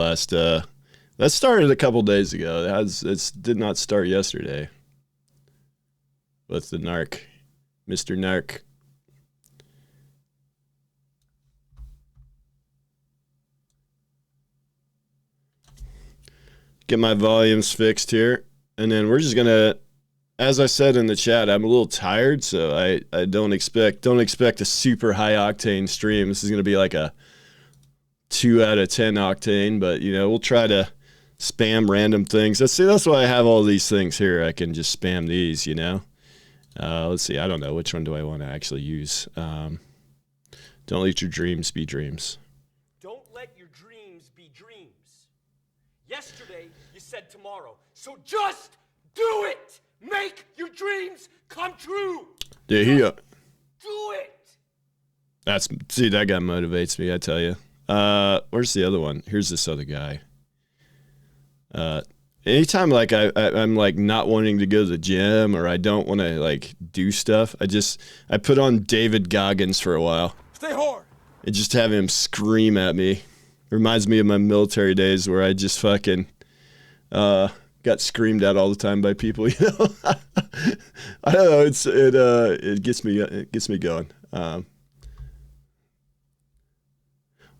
last that started a couple days ago. It did not start yesterday with the narc, Mr. Narc. Get my volumes fixed here, and then we're just gonna, as I said in the chat, I'm a little tired, so I don't expect a super high octane stream. This is gonna be like a 2 out of 10 octane, but you know, we'll try to spam random things. That's why I have all these things here. I can just spam these, you know. Let's see. I don't know which one do I want to actually use. Don't let your dreams be dreams. Don't let your dreams be dreams. Yesterday you said tomorrow, so just do it. Make your dreams come true. Yeah, do it. See, that guy motivates me, I tell you. Where's the other one? Here's this other guy. Anytime like I'm like not wanting to go to the gym or I don't want to like do stuff, I put on David Goggins for a while. Stay hard. And just have him scream at me. Reminds me of my military days where I just fucking got screamed at all the time by people, you know. I don't know, it gets me going.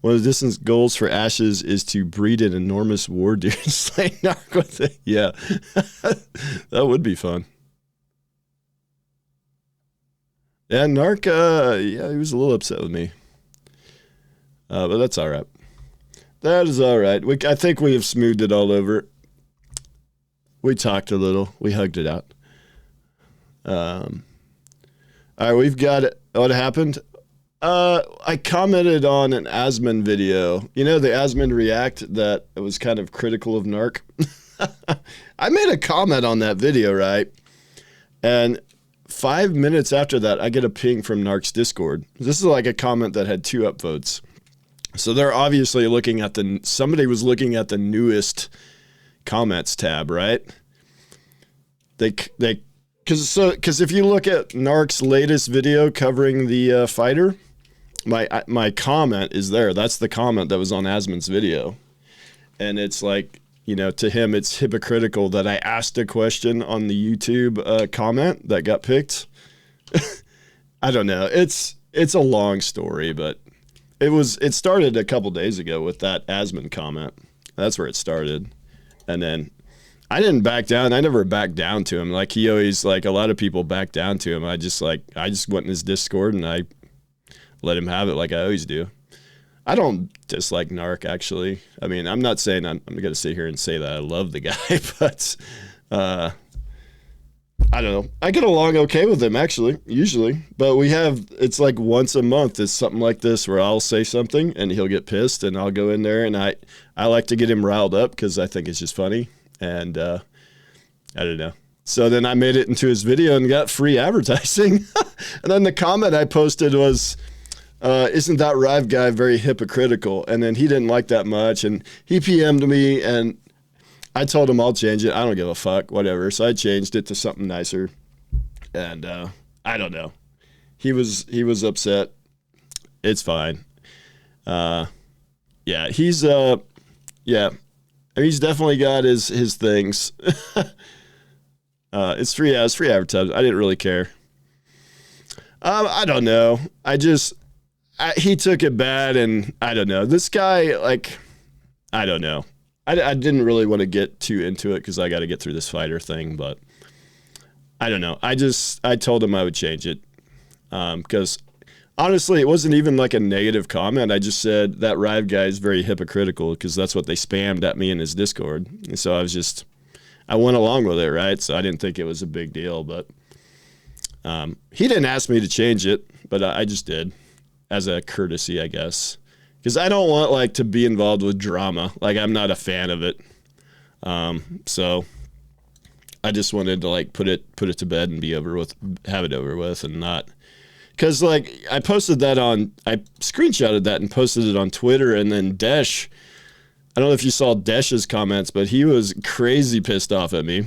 One of the distance goals for Ashes is to breed an enormous war deer and slay narc with it. Yeah, that would be fun. Yeah, narc, yeah, he was a little upset with me. But that's all right. That is all right. I think we have smoothed it all over. We talked a little. We hugged it out. All right, we've got it. What happened? I commented on an Asmund video. You know, the Asmund React that was kind of critical of narc? I made a comment on that video, right? And 5 minutes after that, I get a ping from narc's Discord. This is like a comment that had 2 upvotes. So they're obviously looking at somebody was looking at the newest comments tab, right? Because if you look at narc's latest video covering the fighter, my comment is there. That's the comment that was on Asmund's video. And it's like, you know, to him, it's hypocritical that I asked a question on the YouTube comment that got picked. I don't know. It's a long story, but it started a couple days ago with that Asmund comment. That's where it started. And then I didn't back down. I never backed down to him. Like he always, like a lot of people back down to him. I just went in his Discord and I let him have it like I always do. I don't dislike narc, actually. I mean, I'm not saying I'm going to sit here and say that I love the guy, but I don't know. I get along okay with him, actually, usually. But it's like once a month, it's something like this where I'll say something and he'll get pissed and I'll go in there and I like to get him riled up because I think it's just funny. And I don't know. So then I made it into his video and got free advertising. And then the comment I posted was, isn't that Rive guy very hypocritical? And then he didn't like that much. And he PM'd me and I told him I'll change it. I don't give a fuck, whatever. So I changed it to something nicer. And I don't know. He was upset. It's fine. Yeah, he's definitely got his things. It's free advertising. I didn't really care. I don't know. He took it bad, and I don't know. This guy, like, I don't know. I didn't really want to get too into it because I got to get through this fighter thing, but I don't know. I told him I would change it because honestly, it wasn't even like a negative comment. I just said that Rive guy is very hypocritical because that's what they spammed at me in his Discord. And so I went along with it, right? So I didn't think it was a big deal, but he didn't ask me to change it, but I just did as a courtesy, I guess. Because I don't want like to be involved with drama. Like I'm not a fan of it. So I just wanted to like put it to bed and have it over with and not. Because like I screenshotted that and posted it on Twitter, and then Desh, I don't know if you saw Desh's comments, but he was crazy pissed off at me.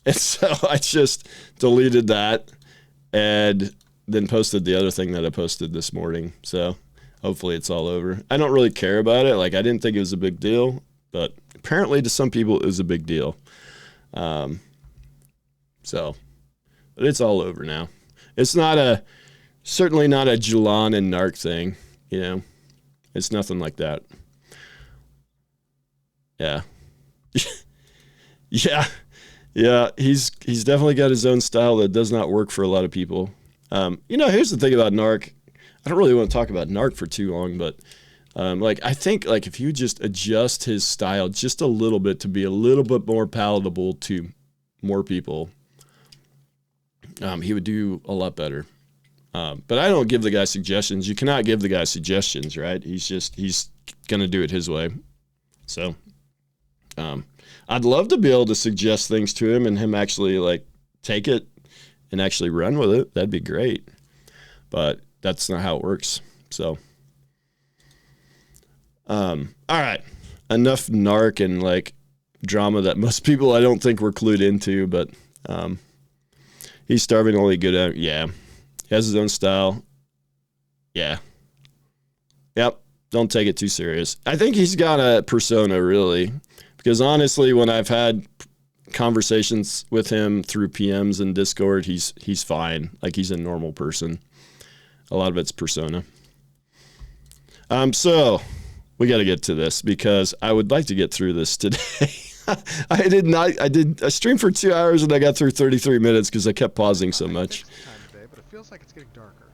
And so I just deleted that and then posted the other thing that I posted this morning. So hopefully it's all over. I don't really care about it. Like I didn't think it was a big deal. but apparently to some people it was a big deal. But it's all over now. It's certainly not a Jalon and Narc thing, you know. It's nothing like that. Yeah. Yeah, he's definitely got his own style that does not work for a lot of people. Here's the thing about Narc. I don't really want to talk about Narc for too long, but I think if you just adjust his style just a little bit to be a little bit more palatable to more people, he would do a lot better. But I don't give the guy suggestions. You cannot give the guy suggestions, right? He's going to do it his way. So I'd love to be able to suggest things to him and him actually take it and actually run with it. That'd be great. But that's not how it works. So, all right. Enough Narc and drama that most people I don't think were clued into, but he's starving only good at, yeah. He has his own style. Yeah. Yep. Don't take it too serious. I think he's got a persona, really. Because honestly, when I've had conversations with him through PMs and Discord, he's fine. He's a normal person. A lot of it's persona. So we got to get to this because I would like to get through this today. I streamed for 2 hours and I got through 33 minutes because I kept pausing so much. But it feels like it's getting darker.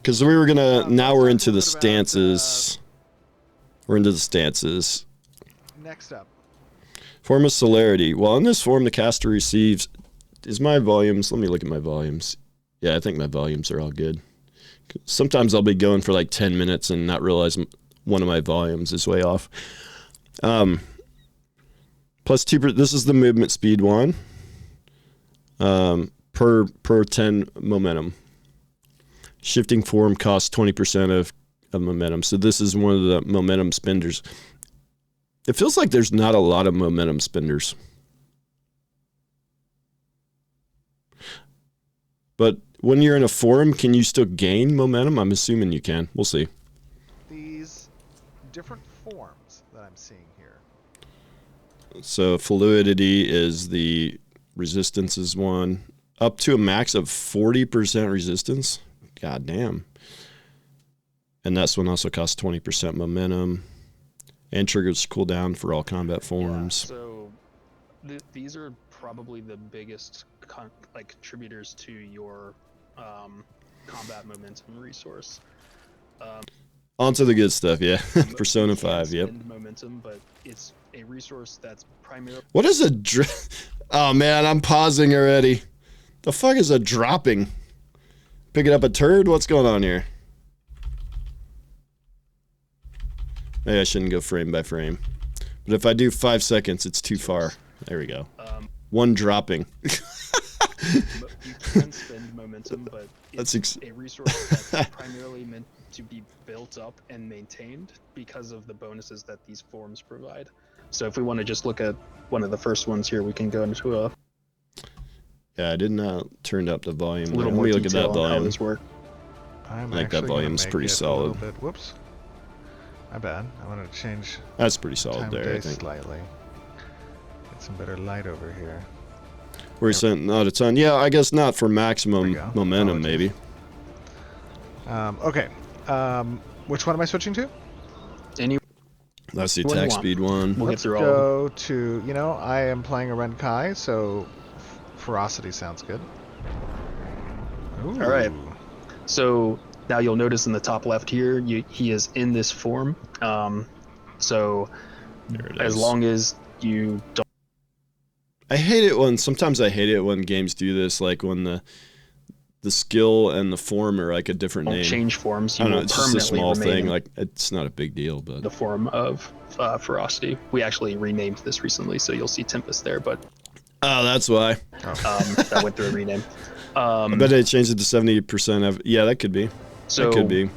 Because now we're into the stances. We're into the stances. Next up. Form of celerity. Well, in this form, the caster receives... Is my volumes... Let me look at my volumes. Yeah, I think my volumes are all good. Sometimes I'll be going for 10 minutes and not realize one of my volumes is way off. Plus 2... This is the movement speed one. Per 10 momentum. Shifting form costs 20% of momentum. So this is one of the momentum spenders. It feels like there's not a lot of momentum spenders. But when you're in a form, can you still gain momentum? I'm assuming you can. We'll see. These different forms that I'm seeing here. So fluidity is the resistance is one. Up to a max of 40% resistance. God damn. And that's one also costs 20% momentum. And triggers cooldown for all combat forms. Yeah, so these are probably the biggest contributors to your combat momentum resource. On to the good stuff, yeah. Persona 5, yep. Momentum, but it's a resource that's primarily... What is a... Oh, man, I'm pausing already. The fuck is a dropping? Picking up a turd? What's going on here? Maybe I shouldn't go frame by frame. But if I do 5 seconds, it's too far. There we go. One dropping. You can spend momentum, but it's a resource that's primarily meant to be built up and maintained because of the bonuses that these forms provide. So if we want to just look at one of the first ones here, we can go into a... Yeah, I did not turn up the volume. A little Let more me look at that detail on how volume. this works. I think that volume's pretty solid. Whoops. My bad. I wanted to change That's pretty solid time there, of day I think. slightly. Get some better light over here. We're sent not a ton. Yeah, I guess not for maximum There we go. momentum, maybe. Okay. Which one am I switching to? That's the What do you attack want? speed one. We'll get Let's through all of go to, I am playing a Renkai, so ferocity sounds good. Ooh. All right. So now you'll notice in the top left here, he is in this form. So There it as is. long as you don't... Sometimes I hate it when games do this, like when the skill and the form are like a different name. change forms, I you don't know, will it's just a permanently small remain thing. in Like, it's not a big deal, but... the form of ferocity. We actually renamed this recently, so you'll see Tempest there, but Oh, that's why. that went through a rename. I bet they changed it to 70% of... Yeah, that could be. So That could be.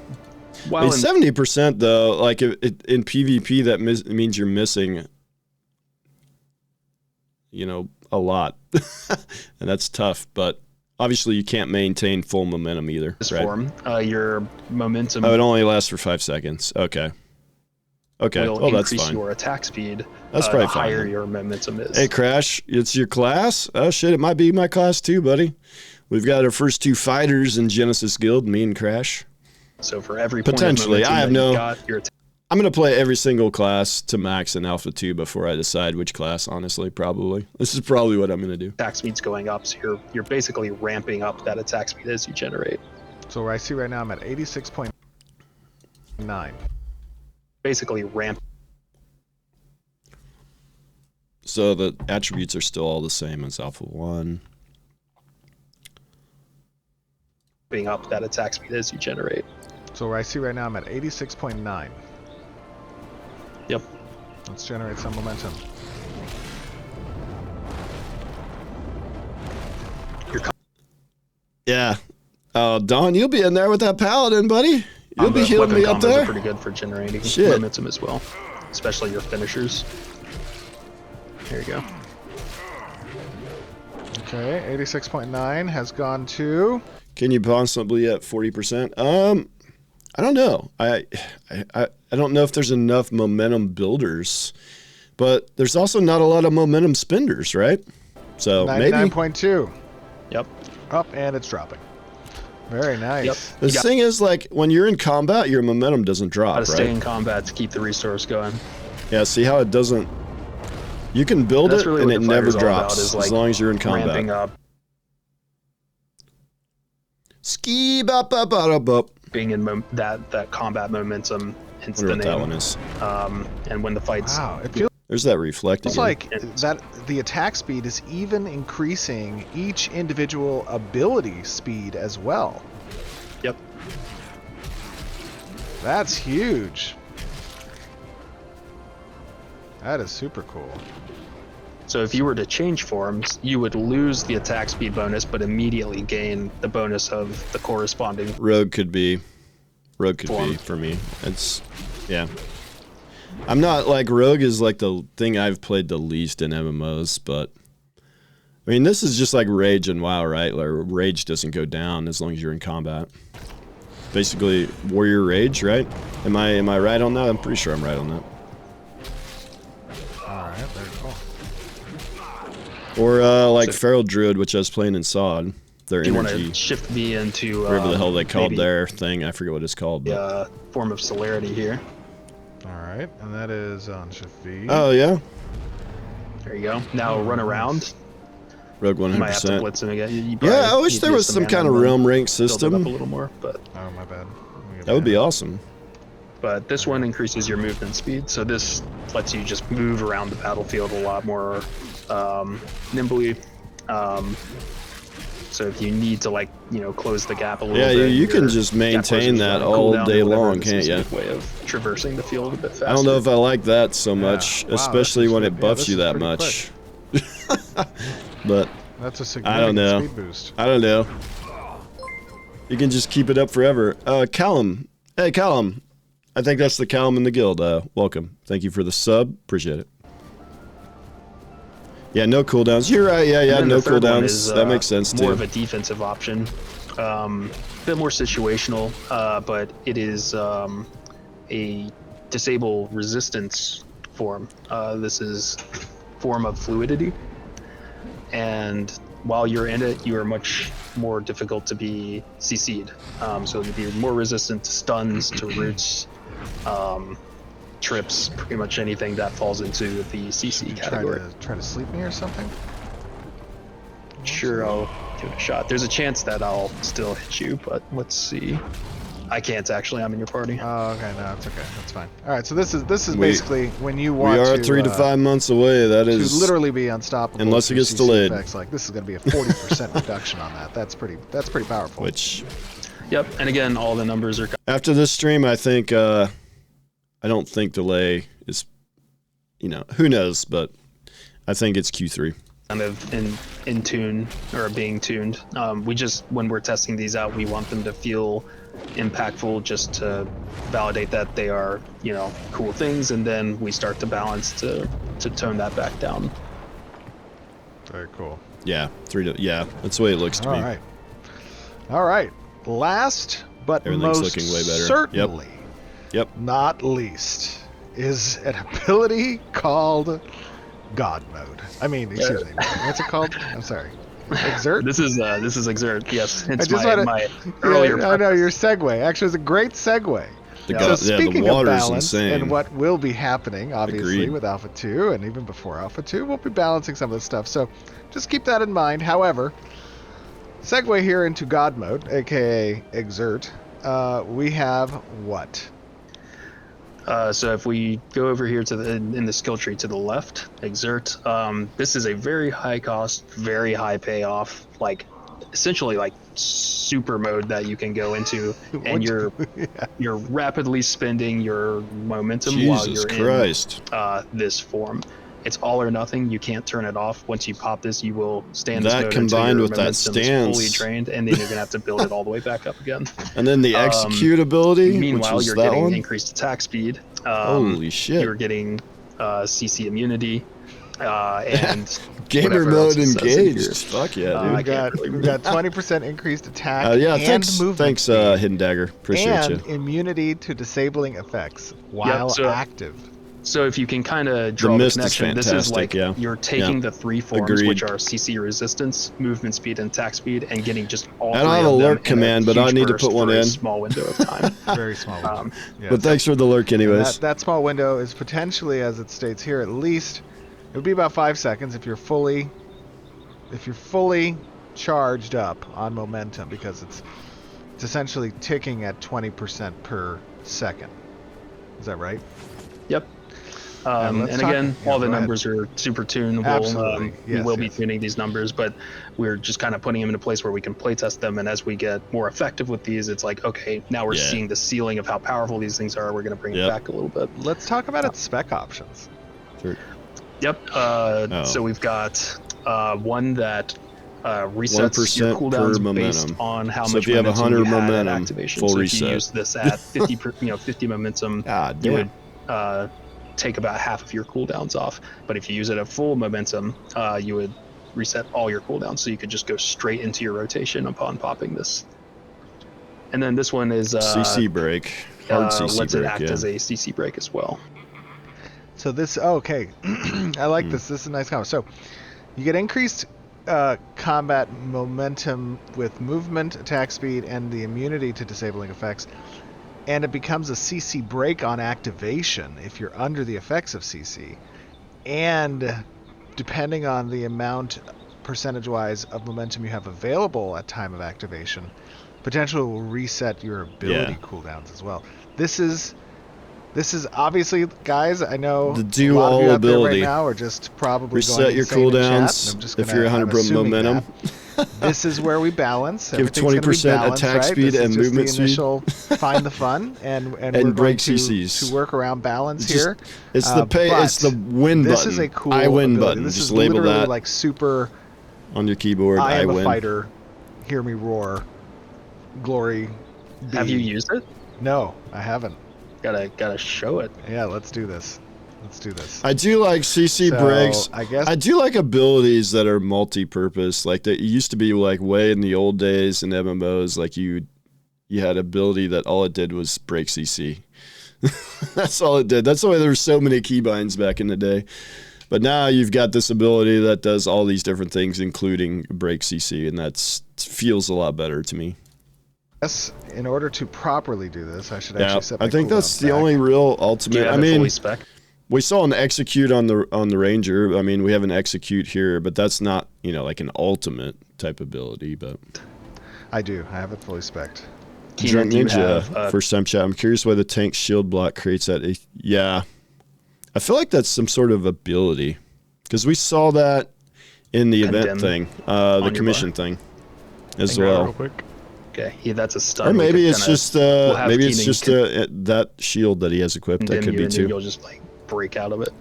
while It's 70% though, like in PvP, that means you're missing, a lot. And that's tough, but obviously you can't maintain full momentum either, this right? form, your momentum Oh, it only lasts for 5 seconds. Okay. Okay, will well, that's increase fine. your attack speed. That's probably the fine, higher then. your momentum is. Hey, Crash, it's your class? Oh, shit, it might be my class too, buddy. We've got our first 2 fighters in Genesis Guild, me and Crash. So for every Potentially, point of I have momentum that no... you got, your I'm going to play every single class to max in Alpha 2 before I decide which class, honestly, probably. This is probably what I'm going to do. attack speed's going up, so you're basically ramping up that attack speed as you generate. So where I see right now, I'm at 86.9. Basically ramp So the attributes are still all the same as Alpha 1. ramping up that attack speed as you generate. So where I see right now, I'm at 86.9. Yep. Let's generate some momentum. Yeah. Oh, Don, you'll be in there with that paladin, buddy. You'll be healing me up combos there. are pretty good for generating Shit. momentum as well, especially your finishers. There you go. Okay, 86.9 has gone to... Can you possibly at 40%? I don't know. I don't know if there's enough momentum builders, but there's also not a lot of momentum spenders, right? So maybe 99.2. Yep. Up, and it's dropping. Very nice. Yep. the thing is, like, when you're in combat, your momentum doesn't drop, Gotta right? stay in combat to keep the resource going. Yeah, see how it doesn't... You can build That's it, really and what it the never fighter's all about, drops, is, like, as long as you're in Ramping combat. up, Ski bop bop bop bop. being in that combat momentum, hence Wonder the what that one name. is. And when the fight's Wow, it feels There's that reflect again. like that the attack speed is even increasing each individual ability speed as well. Yep. That's huge. That is super cool. So if you were to change forms, you would lose the attack speed bonus, but immediately gain the bonus of the corresponding. Rogue could be Form. for me. It's yeah. I'm not like Rogue is like the thing I've played the least in MMOs, but I mean this is just like Rage and WoW, right? Like Rage doesn't go down as long as you're in combat. Basically Warrior Rage, right? Am I right on that? I'm pretty sure I'm right on that. Alright, very cool. Or like Feral Druid, which I was playing in SOD. Their If you want energy, to shift me into whatever the hell they called maybe their thing, I forget what it's called. But. the form of celerity here. Alright, and that is on Shift V. Oh yeah, There you go. Now run around. Rogue You might have to 100%. blitz him again. You Yeah, I probably wish need there to was use some mana kind of and then realm rank build it up a system. little more, but Oh, my bad. That would be awesome. this one increases your movement speed. So this lets you just move around the battlefield a lot more nimbly. So if you need to, like, close the gap a little Yeah, bit, you can your just gap maintain forces that run a all cooldown or day whatever. long, This can't is a ya? good way of traversing the field a bit faster. I don't know if I like that so much, Wow, especially this is when good. it Yeah, buffs this you is that pretty much. But That's a I significant don't know. speed boost. I don't know. You can just keep it up forever. Callum. Hey, Callum. I think that's the Callum in the guild. Welcome. Thank you for the sub. Appreciate it. Yeah, no cooldowns. You're right. Yeah, And then no the third one cooldowns. is, That makes sense more too. of a defensive option, bit more situational, but it is a disable resistance form. This is form of fluidity, and while you're in it, you are much more difficult to be CC'd. So you'd be more resistant to stuns, to roots, trips, pretty much anything that falls into the CC category. Try to sleep me or something? Sure, I'll give it a shot. There's a chance that I'll still hit you, but let's see. I can't actually. I'm in your party. Oh, okay, no, it's okay. That's fine. All right, so this is We- basically when you We want are to 3 to 5 months away. That to is literally be unstoppable. unless it through gets CC delayed. effects. Like this is going to be a 40% reduction on that. That's pretty powerful. which Yep. And again, all the numbers are after this stream, I think I don't think delay is, who knows, but I think it's Q3. kind of in tune or being tuned. We just, when we're testing these out, we want them to feel impactful, just to validate that they are, cool things, and then we start to balance to tone that back down. Very cool. Yeah, that's the way it looks to All me. right. All right. Last but Everything's most looking way better. Yep. certainly Yep. not least is an ability called God Mode. I mean, excuse me. What's it called? I'm sorry. Exert? This is Exert. Yes, it's my earlier. I know your segue. Actually, it's a great segue. So speaking the of water's balance insane. and what will be happening, obviously, Agreed. with Alpha 2 and even before Alpha 2, we'll be balancing some of this stuff. So just keep that in mind. However, segue here into God Mode, aka Exert. We have what? So if we go over here to in the skill tree to the left, Exert. This is a very high cost, very high payoff, like essentially like super mode that you can go into, and you're rapidly spending your momentum while you're Christ. in this form. It's all or nothing. You can't turn it off. Once you pop this, you will stand this That mode combined until your with that momentum is stance. fully drained, and then you're gonna have to build it all the way back up again. And then the execute ability, Meanwhile, which is you're that getting one? increased attack speed. Holy shit. You're getting CC immunity and Gamer whatever mode else it says in engaged. here. Fuck yeah, dude. We've got 20% increased attack Yeah, and thanks, movement speed, Hidden Dagger. Appreciate and you. immunity to disabling effects while active. So if you can kind of draw the mist is connection, this is like fantastic, you're taking the three forms, Agreed. which are CC resistance, movement speed, and attack speed, and getting just all I three don't have of a them lurk in command, a but I huge need to burst put one for a in. small window of time. Very small window. Yes. But thanks for the lurk anyways. And that small window is potentially, as it states here, at least it would be about 5 seconds if you're fully charged up on momentum, because it's essentially ticking at 20% per second. Is that right? Yep. And again, all the go numbers are super tunable. Absolutely. We will be tuning these numbers, but we're just kind of putting them in a place where we can playtest them. And as we get more effective with these, it's like, okay, now we're seeing the ceiling of how powerful these things are. We're going to bring it back a little bit. Let's talk about its spec options. Sure. Yep. So we've got one that resets your 1% cooldowns per based momentum. on how So much if you have momentum 100 you had momentum, at activation. full so reset. if you use this at 50, 50 momentum, you would take about half of your cooldowns off. But if you use it at full momentum, you would reset all your cooldowns, so you could just go straight into your rotation upon popping this. And then this one is CC break. Hard CC lets break, it act as a CC break as well. So this, okay, I like this. This is a nice comment. So you get increased combat momentum with movement, attack speed, and the immunity to disabling effects. And it becomes a CC break on activation if you're under the effects of CC. And depending on the amount, percentage-wise, of momentum you have available at time of activation, potentially will reset your ability cooldowns as well. This is obviously, guys, I know the a do lot of all you out there ability. right now are just probably Reset going your insane in chat, cooldowns and I'm just if gonna, you're 100% momentum. This is where we balance. Give Everything's gonna be 20% balanced, attack right? speed This is and just movement the speed. initial find the fun, and we're break going CCs. to work around balance It's here. It's the pay. But It's the win button. this is a cool I win ability. button. This Just is label literally that like super. on your keyboard. I am a win. fighter. Hear me roar. Glory. Be. Have you used it? No, I haven't. Gotta show it. Yeah, let's do this. I do like CC breaks. I guess I do like abilities that are multi-purpose. Like that used to be like way in the old days in MMOs. Like you had ability that all it did was break CC. That's all it did. That's why there were so many keybinds back in the day. But now you've got this ability that does all these different things, including break CC, and that feels a lot better to me. Yes, in order to properly do this, I should actually set my I think that's cooldowns the back. only real Do you ultimate. have I it mean, fully spec? we saw an execute on the Ranger. I mean, we have an execute here, but that's not, like an ultimate type ability. But I do. I have it fully spec'd. Drunk do you Ninja, have, first time chat. I'm curious why the tank shield block creates that. Yeah, I feel like that's some sort of ability because we saw that in the event thing, the commission thing, as well. Real quick. Okay, that's a stun. Or maybe it's just Keenan that shield that he has equipped. That could be too. You'll just like break out of it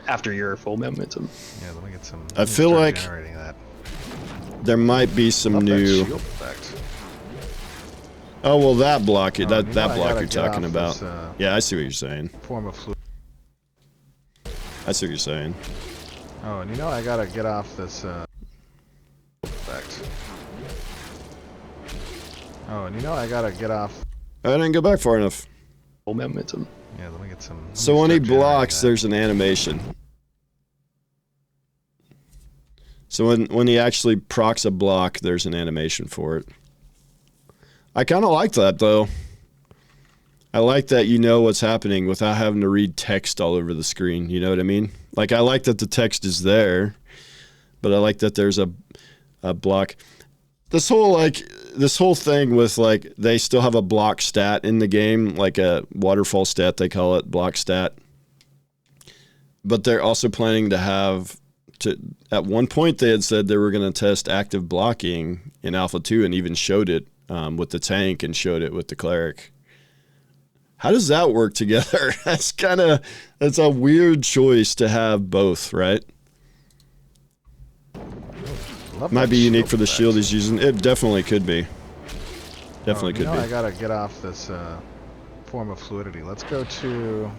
after your full momentum. Yeah, let me get some. I feel like that. there might be some new. Shield effect. Oh well, that block. Oh, that block gotta you're get talking off about. this, Yeah, I see what you're saying. Form of fluid. I see what you're saying. Oh, and I gotta get off this effect. Oh, and I gotta get off. I didn't go back far enough. Full momentum. Yeah, let me get some. So when he blocks, there's an animation. So when he actually procs a block, there's an animation for it. I kind of like that, though. I like that you know what's happening without having to read text all over the screen. You know what I mean? Like, I like that the text is there, but I like that there's a block. This whole thing with, like, they still have a block stat in the game, like a waterfall stat, they call it, block stat. But they're also planning to have, at one point they had said they were going to test active blocking in Alpha 2 and even showed it with the tank and showed it with the cleric. How does that work together? That's a weird choice to have both, right? Might be unique for the shield he's using. It definitely could be. Definitely could be. I gotta get off this form of fluidity. Let's go to...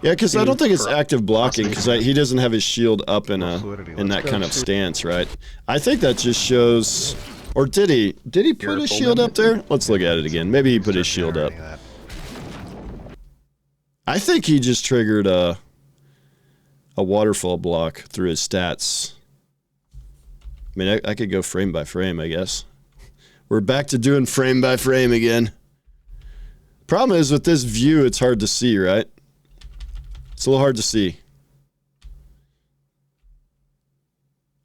Yeah, because I don't think it's active blocking, because he doesn't have his shield up in that kind of stance, right? I think that just shows... Or did he? Did he put his shield up there? Let's look at it again. Maybe he put his shield up. I think he just triggered a waterfall block through his stats. I mean, I could go frame by frame, I guess. We're back to doing frame by frame again. Problem is, with this view, it's hard to see, right? It's a little hard to see.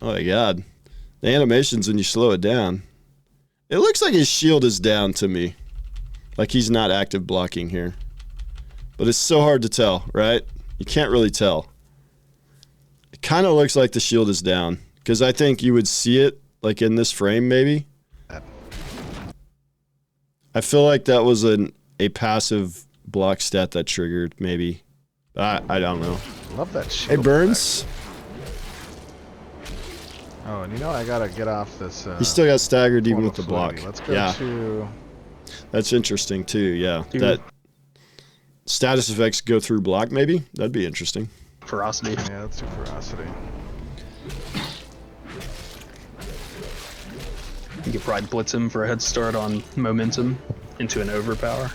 Oh my god. The animations when you slow it down. It looks like his shield is down to me. Like he's not active blocking here. But it's so hard to tell, right? You can't really tell. It kind of looks like the shield is down. Because I think you would see it, like in this frame, maybe. I feel like that was a passive block stat that triggered, maybe. I don't know. Love that shield. Hey, Burns. Effect. Oh, and you know I gotta get off this. He still got staggered even with the block. Let's go to... That's interesting too, yeah. That status effects go through block, maybe? That'd be interesting. Ferocity. Yeah, let's do ferocity. You could probably blitz him for a head start on momentum into an overpower.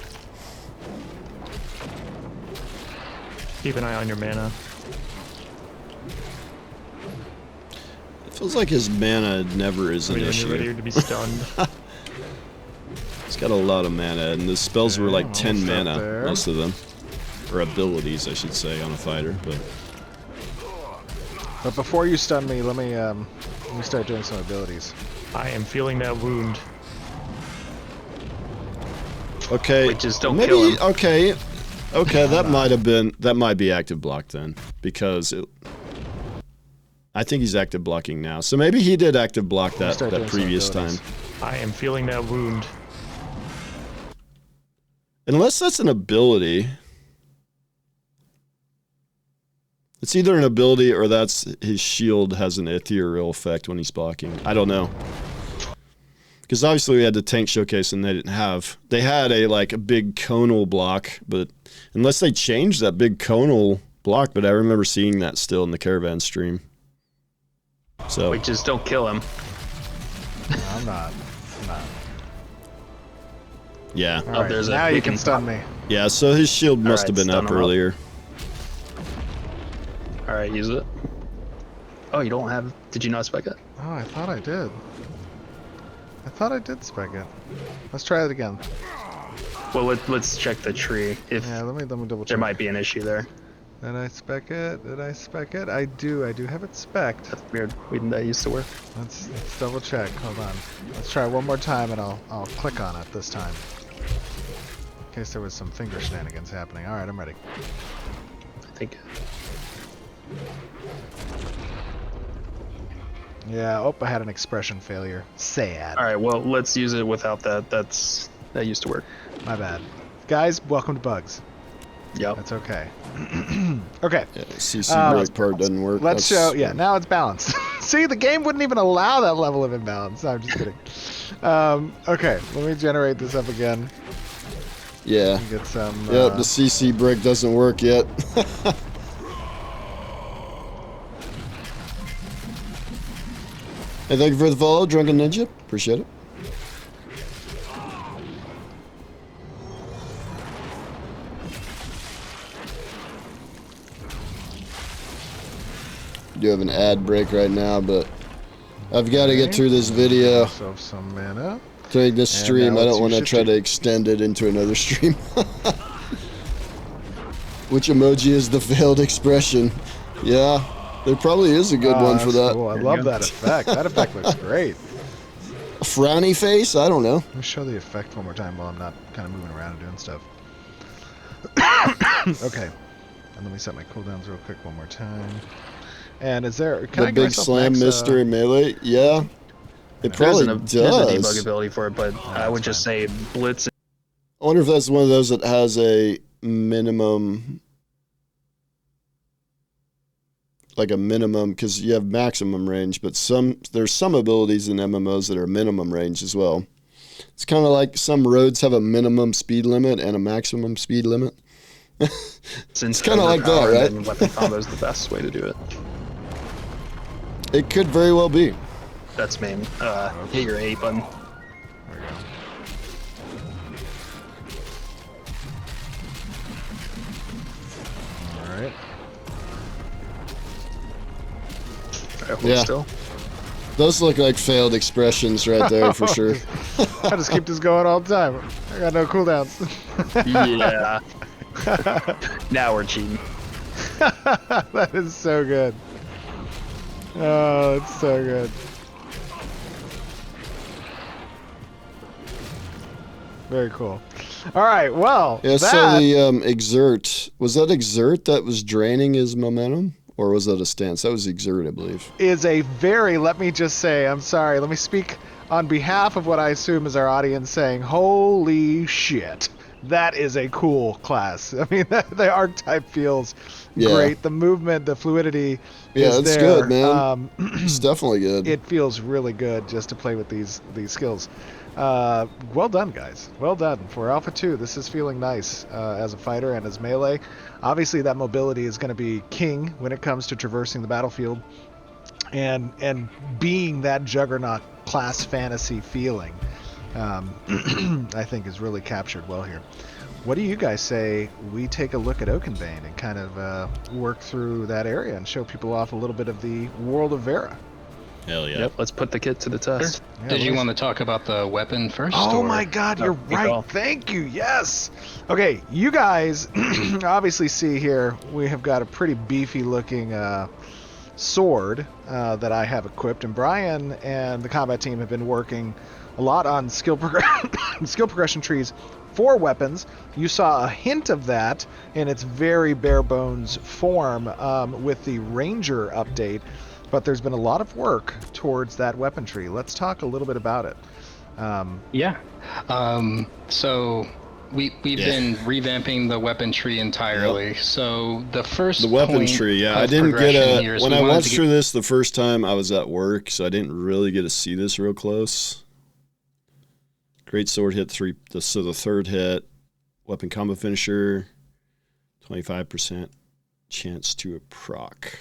Keep an eye on your mana. It feels like his mana never is an issue. When you're ready to be stunned. He's got a lot of mana, and the spells were like 10 mana, most of them. Or abilities, I should say, on a fighter. But before you stun me, let me start doing some abilities. I am feeling that wound. Okay, Wait, just don't kill him. Okay, that might be active block then, because I think he's active blocking now. So maybe he did active block that previous time. I am feeling that wound. Unless that's an ability. It's either an ability or that's his shield has an ethereal effect when he's blocking. I don't know. Because obviously we had the tank showcase and they didn't have. They had a big conal block, but unless they changed that big conal block, but I remember seeing that still in the caravan stream. So Wait, just don't kill him. No, I'm not. yeah. All right, there's now you can stun me. Yeah, so his shield must have been stun up him up. earlier. Alright, use it. Oh, you don't have... Did you not spec it? Oh, I thought I did. I thought I did spec it. Let's try it again. Well, let's check the tree. If Yeah, let me double check. there might be an issue there. Did I spec it? I do have it specced. That's weird. That used to work. Let's double check. Hold on. Let's try one more time and I'll click on it this time. In case there was some finger shenanigans happening. Alright, I'm ready. I think. Yeah, I had an expression failure. Sad. Alright, well, let's use it without that. That used to work. My bad. Guys, welcome to Bugs. Yep. That's okay. Okay. Yeah, CC break part doesn't work. Let's show. Yeah, now it's balanced. See, the game wouldn't even allow that level of imbalance. No, I'm just kidding. Okay, let me generate this up again. Yeah. Get some. Yep, the CC break doesn't work yet. Hey, thank you for the follow, Drunken Ninja. Appreciate it. do have an ad break right now, but I've got to get through this video. Myself some mana. During this stream, now I let's don't want to use try shifty. to extend it into another stream. Which emoji is the failed expression? Yeah, there probably is a good one for That's that. cool. I love that effect. That effect looks great. A frowny face? I don't know. Let me show the effect one more time while I'm not kind of moving around and doing stuff. Okay. And let me set my cooldowns real quick one more time. And is there... Can I The give big myself slam max, mystery melee? Yeah. It probably There's a debug does. ability for it, but I would just say Blitz. I wonder if that's one of those that has a minimum... Like a minimum, because you have maximum range, but there's some abilities in MMOs that are minimum range as well. It's kind of like some roads have a minimum speed limit and a maximum speed limit. It's kinda like that, right? And weapon combo is the best way to do it. It could very well be. That's main. Hit your A button. There we go. Alright. Hold Yeah. still. Those look like failed expressions right there for sure. I just keep this going all the time. I got no cooldowns. Yeah. Now we're cheating. That is so good. Oh, it's so good. Very cool. All right, well, Yeah, so the exert, was that exert that was draining his momentum? Or was that a stance? That was exert, I believe. is a very, let me just say, I'm sorry, let me speak on behalf of what I assume is our audience saying, holy shit. That is a cool class. I mean, the archetype feels great. The movement, the fluidity is it's there. good, man. It's definitely good. It feels really good just to play with these skills. Well done, guys. Well done. For Alpha 2, this is feeling nice as a fighter and as melee. Obviously, that mobility is going to be king when it comes to traversing the battlefield and being that juggernaut class fantasy feeling. I think is really captured well here. What do you guys say we take a look at Oakenbane and kind of work through that area and show people off a little bit of the world of Vera? Hell yeah. Yep, let's put the kit to the test. Yeah, Did you let's- want to talk about the weapon first? Oh or? my god, you're good right. call. Thank you. Yes. Okay, you guys obviously see here we have got a pretty beefy looking sword that I have equipped, and Brian and the combat team have been working a lot on skill progression trees for weapons. You saw a hint of that in its very bare bones form with the Ranger update, but there's been a lot of work towards that weapon tree. Let's talk a little bit about it. Yeah. So we've been revamping the weapon tree entirely. So the first The weapon point tree, yeah. of I didn't get progression here is when we I wanted watched to through this the first time, I was at work, so I didn't really get to see this real close. Great sword hit so the third hit, weapon combo finisher, 25% chance to a proc.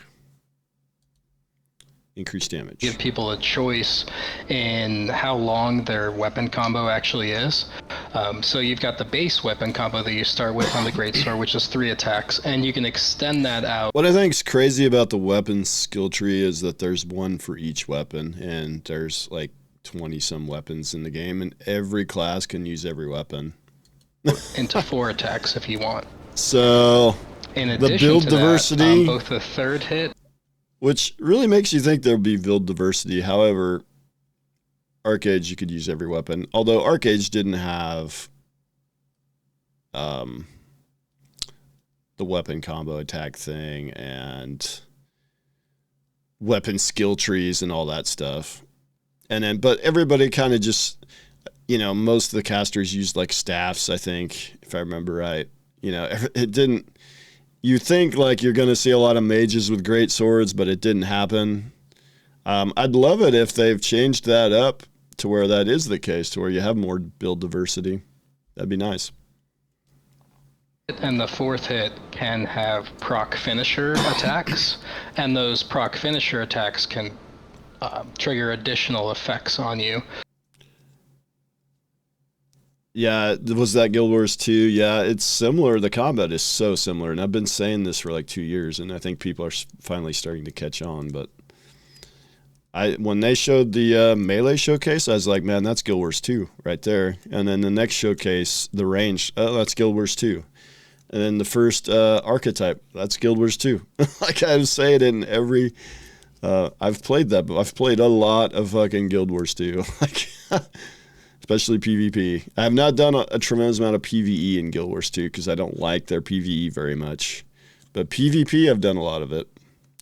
Increased damage. give people a choice in how long their weapon combo actually is. So you've got the base weapon combo that you start with on the greatsword, which is 3 attacks, and you can extend that out. What I think is crazy about the weapon skill tree is that there's one for each weapon, and there's like 20 some weapons in the game, and every class can use every weapon. into 4 attacks if you want. So In the addition build to diversity, that, both the third hit which really makes you think there'll be build diversity. However, Arcade, you could use every weapon. Although Arcade didn't have the weapon combo attack thing and weapon skill trees and all that stuff. And then, but everybody kind of just, most of the casters used like staffs, I think, if I remember right. It didn't. You think like you're going to see a lot of mages with great swords, but it didn't happen. I'd love it if they've changed that up to where that is the case, to where you have more build diversity. That'd be nice. and the fourth hit can have proc finisher attacks, and those proc finisher attacks can trigger additional effects on you. Yeah, was that Guild Wars 2? Yeah, it's similar. The combat is so similar, and I've been saying this for like 2 years, and I think people are finally starting to catch on. But when they showed the melee showcase, I was like, man, that's Guild Wars 2 right there. And then the next showcase, the range, that's Guild Wars 2. And then the first archetype, that's Guild Wars 2. Like I was saying in every, I've played that, but I've played a lot of fucking Guild Wars 2. Like. Especially PvP. I have not done a tremendous amount of PvE in Guild Wars 2 because I don't like their PvE very much. But PvP, I've done a lot of it.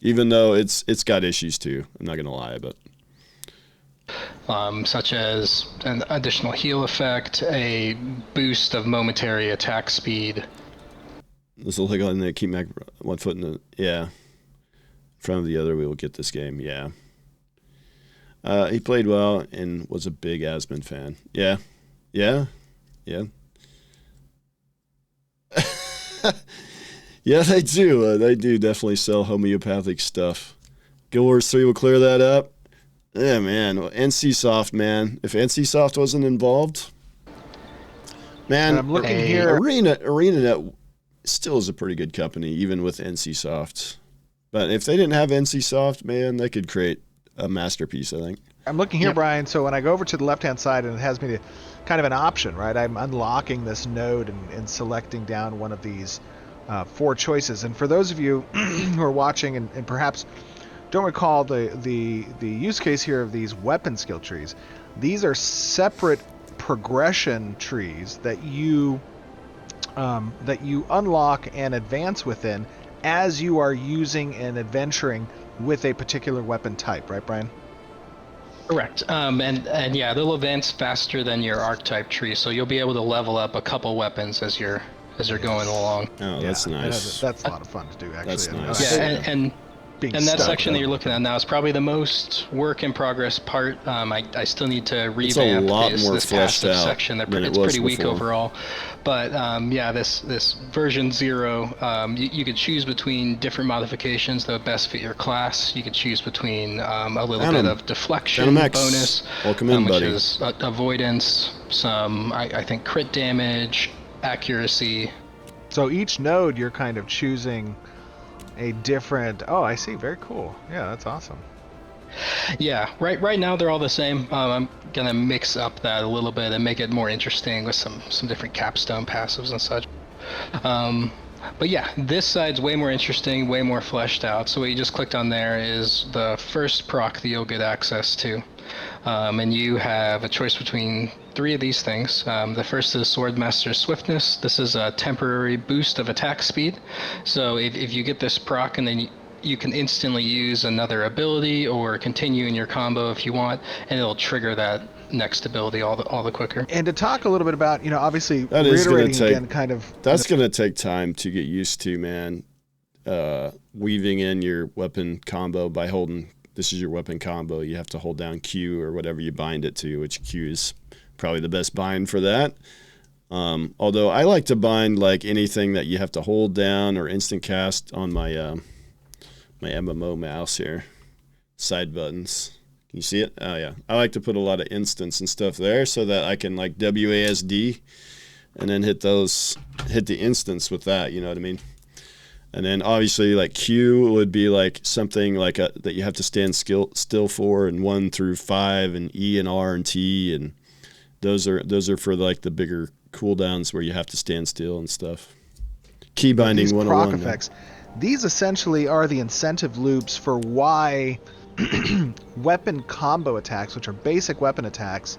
Even though it's got issues too. I'm not going to lie, but... Such as an additional heal effect, a boost of momentary attack speed. This will look like keep back 1 foot in the... Yeah. In front of the other, we will get this game. Yeah. He played well and was a big Asmund fan. Yeah. Yeah. Yeah. Yeah, they do. They do definitely sell homeopathic stuff. Guild Wars 3 will clear that up. Yeah, man. NCSoft, man. If NCSoft wasn't involved, man, I'm looking here. ArenaNet still is a pretty good company, even with NCSoft. But if they didn't have NCSoft, man, they could create a masterpiece, I think. I'm looking here, Brian. So when I go over to the left-hand side, and it has me to kind of an option, right? I'm unlocking this node and selecting down one of these 4 choices. And for those of you who are watching and perhaps don't recall the use case here of these weapon skill trees, these are separate progression trees that you unlock and advance within as you are using and adventuring with a particular weapon type, right, Brian? Correct. And yeah, they'll advance faster than your archetype tree, so you'll be able to level up a couple weapons as you're going along. Oh, that's nice. That's a lot of fun to do, actually. That's nice. Yeah, and that section that you're looking at now is probably the most work in progress part. I still need to revamp this passive section. It's pretty weak overall. But yeah, this version 0, you could choose between different modifications that would best fit your class. You could choose between a little bit of deflection bonus, welcome in, which buddy. is avoidance, some I think crit damage, accuracy. So each node you're kind of choosing a different... Oh, I see. Very cool. Yeah, that's awesome. Yeah, right now they're all the same. I'm gonna mix up that a little bit and make it more interesting with some different capstone passives and such. But yeah, this side's way more interesting, way more fleshed out. So what you just clicked on there is the first proc that you'll get access to. And you have a choice between 3 of these things. The first is Swordmaster's Swiftness. This is a temporary boost of attack speed. So if you get this proc and then you can instantly use another ability or continue in your combo if you want, and it'll trigger that next ability all the quicker. And to talk a little bit about, obviously that is reiterating take, again kind of... That's going to take time to get used to, man. Weaving in your weapon combo by holding... This is your weapon combo. You have to hold down Q or whatever you bind it to, which Q is probably the best bind for that. Although I like to bind like anything that you have to hold down or instant cast on my my MMO mouse here. Side buttons. Can you see it? Oh yeah. I like to put a lot of instants and stuff there so that I can like WASD and then hit the instants with that, you know what I mean? And then obviously like Q would be like something like that you have to stand still for, and 1 through 5, and E and R and T, and those are for like the bigger cooldowns where you have to stand still and stuff. Key binding 101. Proc effects, these essentially are the incentive loops for why weapon combo attacks, which are basic weapon attacks,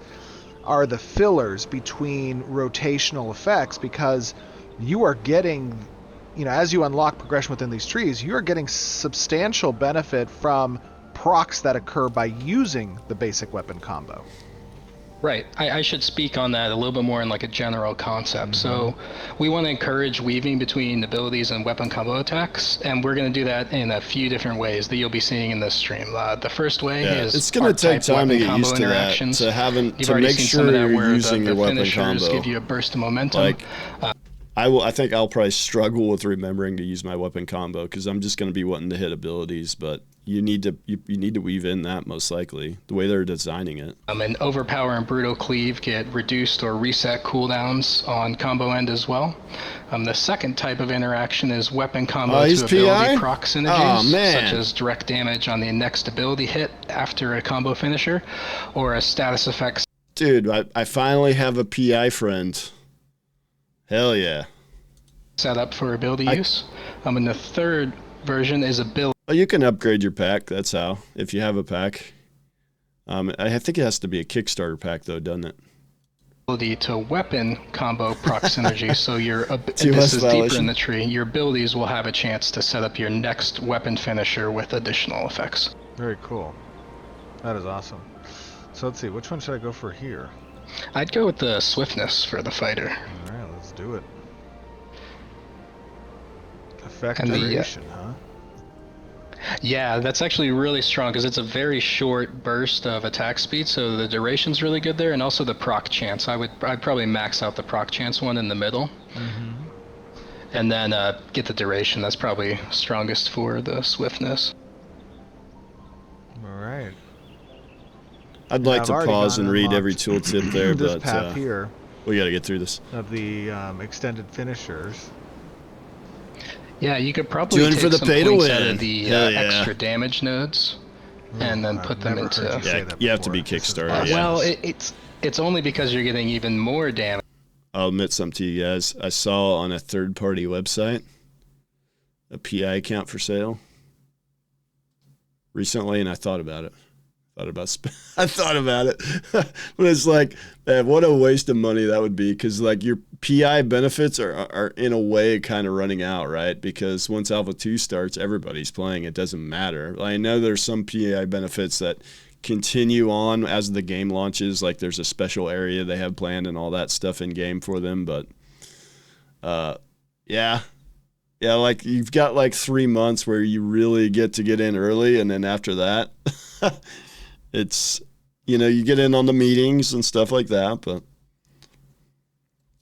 are the fillers between rotational effects, because you are getting... as you unlock progression within these trees, you're getting substantial benefit from procs that occur by using the basic weapon combo. Right. I should speak on that a little bit more in like a general concept. Mm-hmm. So we want to encourage weaving between abilities and weapon combo attacks, and we're going to do that in a few different ways that you'll be seeing in this stream. The first way is it's going to take time to get used to that, to make sure you're using your weapon combo. Give you a burst of momentum. I think I'll probably struggle with remembering to use my weapon combo because I'm just going to be wanting to hit abilities. But you need to weave in that most likely the way they're designing it. And Overpower and Brutal Cleave get reduced or reset cooldowns on combo end as well. The second type of interaction is weapon combo to ability PI? proc synergies, man. such as direct damage on the next ability hit after a combo finisher, or a status effect. Dude, I finally have a PI friend. Hell yeah. Set up for ability use. And the third version is ability. Oh, you can upgrade your pack. That's how. If you have a pack. I think it has to be a Kickstarter pack though, doesn't it? To weapon combo proc synergy. So Too this much is deeper violation. in the tree. Your abilities will have a chance to set up your next weapon finisher with additional effects. Very cool. That is awesome. So let's see, which one should I go for here? I'd go with the swiftness for the fighter. All right, let's do it. Effect And the, duration, huh? Yeah, that's actually really strong because it's a very short burst of attack speed, so the duration's really good there, and also the proc chance. I'd probably max out the proc chance one in the middle, and then get the duration. That's probably strongest for the swiftness. All right. I'd like I've to already pause and read unlocked every tooltip there, this but path here we got to get through this. of the extended finishers. Yeah, you could probably Doing take for the some pay to points out win. of the Hell yeah. extra damage nodes, and then I've put them never into. heard you say Yeah, that you have to be before. This is Kickstarter, awesome. yeah. Well, it's only because you're getting even more damage. I'll admit something to you guys. I saw on a third-party website a PI account for sale recently, and I thought about it. I thought about it, but it's like, man, what a waste of money that would be. Because like your PI benefits are in a way kind of running out, right? Because once Alpha 2 starts, everybody's playing. It doesn't matter. I know there's some PI benefits that continue on as the game launches. Like there's a special area they have planned and all that stuff in game for them. But yeah, like you've got like 3 months where you really get to get in early, and then after that. It's, you get in on the meetings and stuff like that, but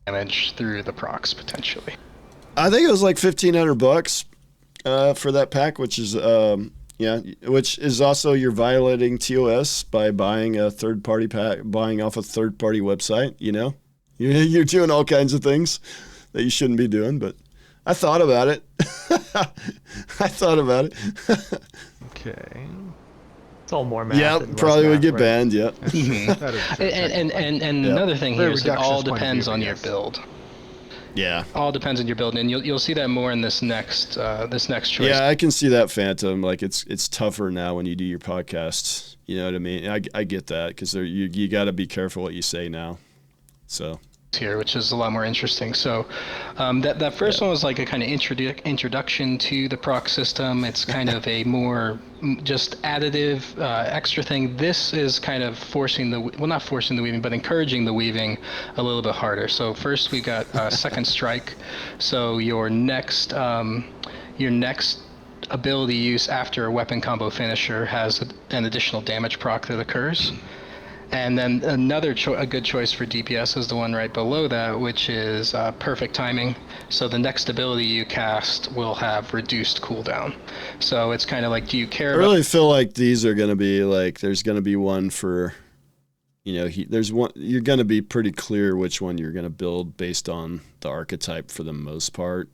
Damage through the procs potentially. I think it was like $1,500 for that pack, which is which is also you're violating TOS by buying a third-party pack, buying off a third-party website. You're doing all kinds of things that you shouldn't be doing, but I thought about it. Okay. It's all more math. Yeah, and less probably would math, get right? banned. Yeah. That is true. And Yeah. another thing Very here is it all reductionist point of depends view, on but your yes. build. Yeah. All depends on your build, and you'll see that more in this next choice. Yeah, I can see that, Phantom. Like it's tougher now when you do your podcasts. You know what I mean? I get that because you got to be careful what you say now. So Here, which is a lot more interesting. So that first one was like a kind of introduction to the proc system. It's kind of a more just additive extra thing. This is kind of not forcing the weaving, but encouraging the weaving a little bit harder. So first we got second strike. So your next ability use after a weapon combo finisher has an additional damage proc that occurs. And then a good choice for DPS is the one right below that, which is perfect timing. So the next ability you cast will have reduced cooldown. So it's kind of like, do you care I really feel like these are going to be like, there's going to be one for, there's one, you're going to be pretty clear which one you're going to build based on the archetype for the most part.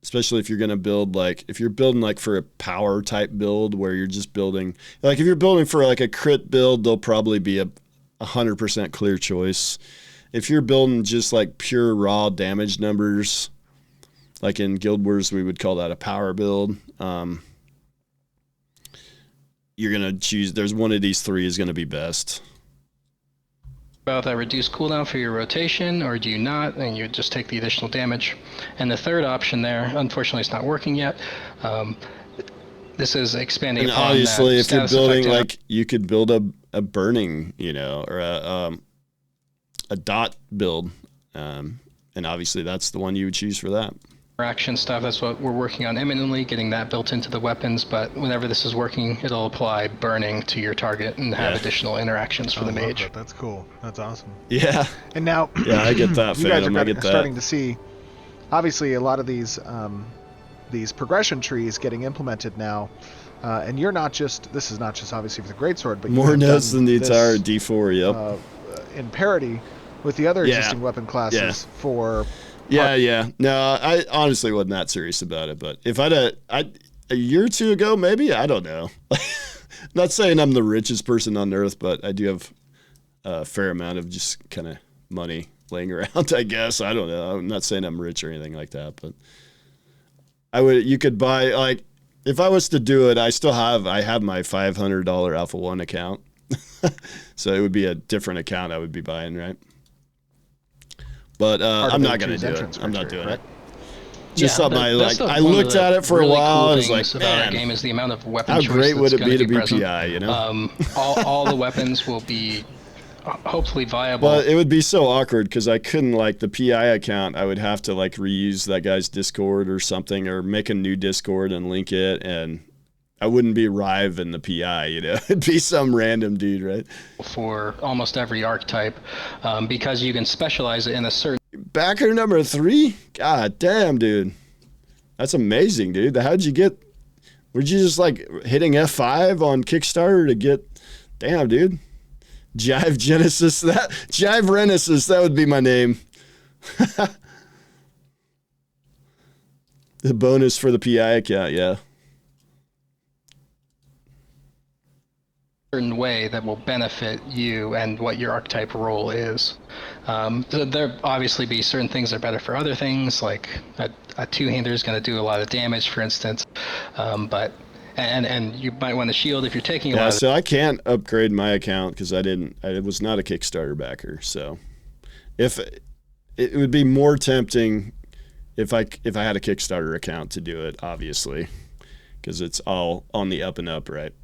Especially if you're going to build if you're building for a power type build where you're just building, if you're building for a crit build, there'll probably be a 100% clear choice. If you're building just pure raw damage numbers, like in Guild Wars, we would call that a power build. You're going to choose, there's one of these three is going to be best. about that reduced cooldown for your rotation, or do you not, and you just take the additional damage? And the third option there, unfortunately it's not working yet. This is expanding And upon obviously, that if you're status effect building, you could build a burning, or a dot build. And obviously that's the one you would choose for that. interaction stuff. That's what we're working on imminently, getting that built into the weapons. But whenever this is working, it'll apply burning to your target and have additional interactions for the mage. That's cool. That's awesome. Yeah. And now, Yeah, I get that, you guys Phantom. I get are that. starting to see, obviously, a lot of these progression trees getting implemented now. And you're not just, this is not just obviously for the greatsword, but More you nodes than the entire D4, yep. In parity with the other existing weapon classes for... Yeah. No, I honestly wasn't that serious about it, but if a year or two ago, maybe, I don't know. Not saying I'm the richest person on earth, but I do have a fair amount of just kind of money laying around, I guess. I don't know. I'm not saying I'm rich or anything like that, but you could buy, like, if I was to do it, I have my $500 Alpha 1 account. So it would be a different account I would be buying, right? But I'm not going to do it. I'm not doing it. Just something I looked at it for a while. I was like, man, our game is the amount of weapon how choice great would it be to be present. PI, you know? All the weapons will be hopefully viable. But it would be so awkward because I couldn't, like, the PI account, I would have to, like, reuse that guy's Discord or something, or make a new Discord and link it, and I wouldn't be Rive in the PI, you know? It'd be some random dude, right? For almost every archetype, because you can specialize it in a certain... Backer number 3? God damn, dude. That's amazing, dude. How'd you get... Were you just, like, hitting F5 on Kickstarter to get... Damn, dude. Jive Genesis, Jive Renesis, that would be my name. The bonus for the PI account, yeah. Certain way that will benefit you and what your archetype role is. There obviously be certain things that are better for other things, like a two-hander is going to do a lot of damage, for instance, but and you might want to shield if you're taking a lot of... So I can't upgrade my account because I was not a Kickstarter backer. So if it would be more tempting if I had a Kickstarter account to do it, obviously, because it's all on the up and up, right?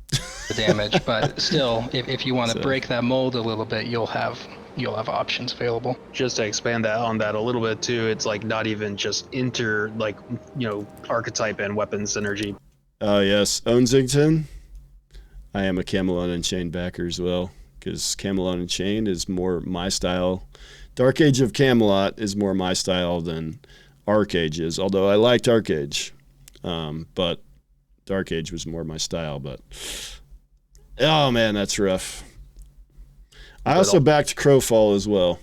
The damage, but still, if you want to break that mold a little bit, you'll have options available. Just to expand on that a little bit too, it's like not even just archetype and weapon synergy. Oh, yes. Ownzington. I am a Camelot Unchained backer as well, because Camelot Unchained is more my style. Dark Age of Camelot is more my style than Arc Age is, although I liked Arc Age. But Dark Age was more my style. But, oh, man, that's rough. I also backed Crowfall as well.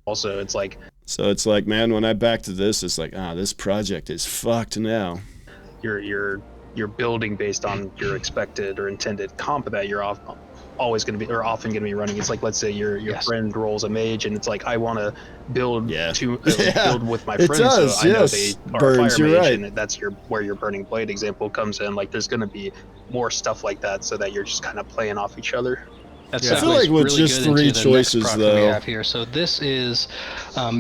Also, it's like... So it's like, man, when I backed this, it's like, this project is fucked now. You're building based on your expected or intended comp that you're always going to be, or often going to be running. It's like, let's say your friend rolls a mage, and it's like, I want to build build with my friends, so I know they are a fire mage, and that's where your Burning Blade example comes in. Like, there's going to be more stuff like that, so that you're just kind of playing off each other. That's I feel like with really just 3 choices, though, we have here. So this is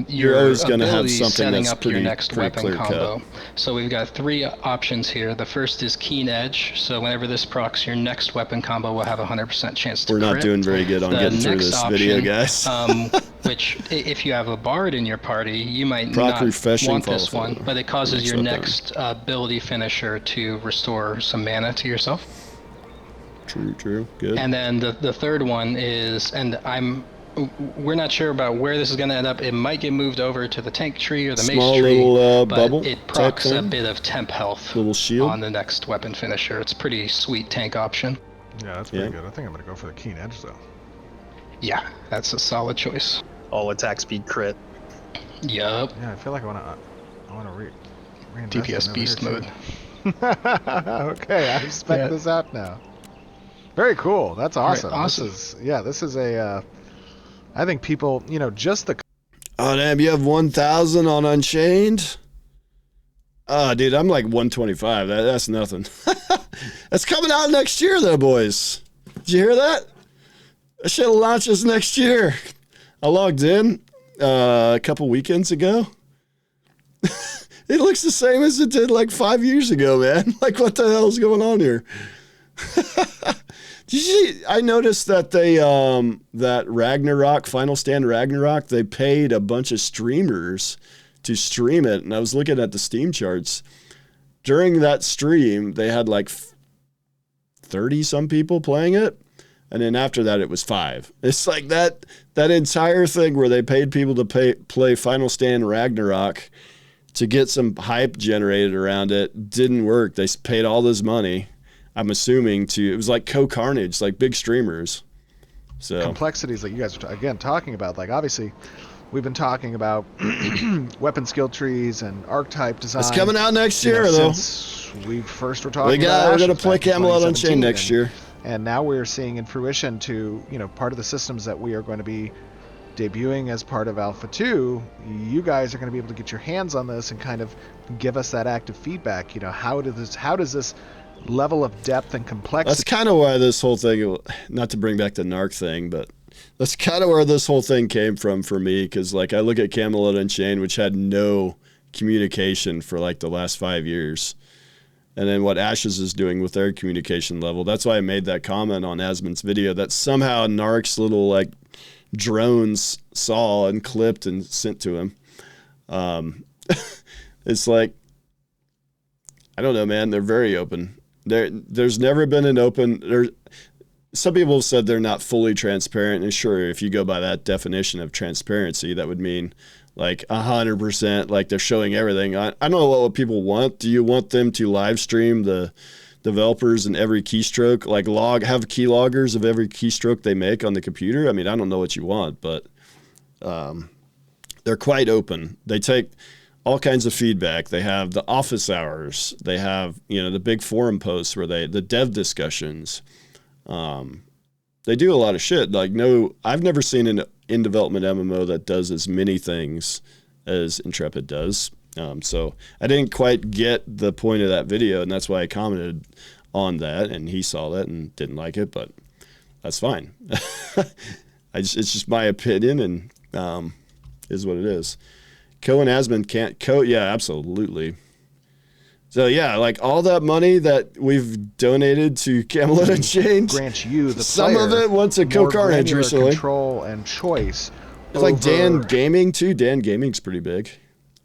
you're always going to have something setting that's up your next weapon combo. Cut. So we've got 3 options here. The first is Keen Edge. So whenever this procs, your next weapon combo will have a 100% chance to crit. We're not doing very good on getting through this video, guys. Which, if you have a bard in your party, you might not want this one, but it causes your next ability finisher to restore some mana to yourself. True, good. And then the third one is, and we're not sure about where this is going to end up. It might get moved over to the tank tree or the mace tree, little, but bubble it procs a bit of temp health little shield on the next weapon finisher. It's a pretty sweet tank option. Yeah, that's pretty good. I think I'm going to go for the Keen Edge, though. Yeah, that's a solid choice. All attack speed crit. Yup. Yeah, I feel like I want to DPS beast mode. Okay, I respect this out now. Very cool. That's awesome. Right, awesome. This is a. I think people, just the. Oh damn! You have 1,000 on Unchained. Dude, I'm like 125. That's nothing. That's coming out next year, though, boys. Did you hear that? That shit launches next year. I logged in a couple weekends ago. It looks the same as it did like 5 years ago, man. Like, what the hell is going on here? Did you see, I noticed that they that Ragnarok, Final Stand Ragnarok, they paid a bunch of streamers to stream it, and I was looking at the Steam charts. During that stream, they had like 30 some people playing it, and then after that it was 5. It's like that entire thing where they paid people to play Final Stand Ragnarok to get some hype generated around it didn't work. They paid all this money, I'm assuming, it was like Co-Carnage, like big streamers. So complexities that you guys are again talking about, like obviously we've been talking about weapon skill trees and archetype design. It's coming out next year, though. Since we first were talking we're going to play Camelot Unchained next year. And now we're seeing in fruition to, part of the systems that we are going to be debuting as part of Alpha 2, you guys are going to be able to get your hands on this and kind of give us that active feedback. How does this level of depth and complexity... That's kind of why this whole thing, not to bring back the NARC thing, but that's kind of where this whole thing came from for me, because like I look at Camelot Unchained, which had no communication for like the last 5 years, and then what Ashes is doing with their communication level. That's why I made that comment on Asmon's video that somehow NARC's little like drones saw and clipped and sent to him. It's like, I don't know, man. They're very open. There's never been an open. Some people have said they're not fully transparent, and sure, if you go by that definition of transparency, that would mean like 100%, like they're showing everything. I don't know what people want. Do you want them to live stream the developers and every keystroke, like have key loggers of every keystroke they make on the computer? I mean, I don't know what you want, but they're quite open. They take all kinds of feedback. They have the office hours. They have, the big forum posts where the dev discussions. They do a lot of shit. Like, I've never seen an in development MMO that does as many things as Intrepid does. So I didn't quite get the point of that video, and that's why I commented on that, and he saw that and didn't like it, but that's fine. It's just my opinion, and is what it is. Co and Asmon can't yeah, absolutely. So yeah, like all that money that we've donated to Camelot Unchained, grant you the some of it went to Co-Carnage recently. Control and choice. It's like Dan Gaming too. Dan Gaming's pretty big,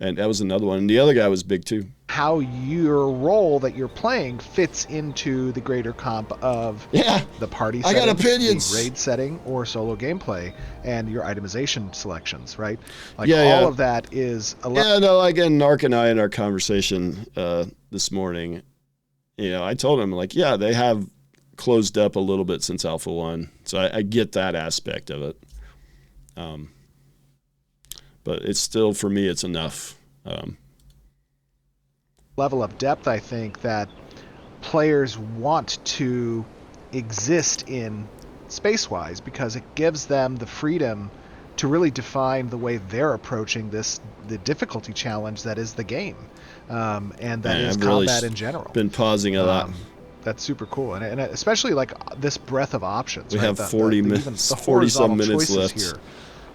and that was another one. And the other guy was big too. How your role that you're playing fits into the greater comp of the party setting, I got opinions. The raid setting, or solo gameplay, and your itemization selections, right? Like all of that is... again, Narc and I in our conversation this morning, I told him, like, yeah, they have closed up a little bit since Alpha 1, so I get that aspect of it. But it's still, for me, it's enough. Level of depth, I think, that players want to exist in space-wise, because it gives them the freedom to really define the way they're approaching the difficulty challenge that is the game, and that is combat in general. Been pausing a lot. That's super cool, and especially like this breadth of options. We have 40 minutes, 40-some minutes left here.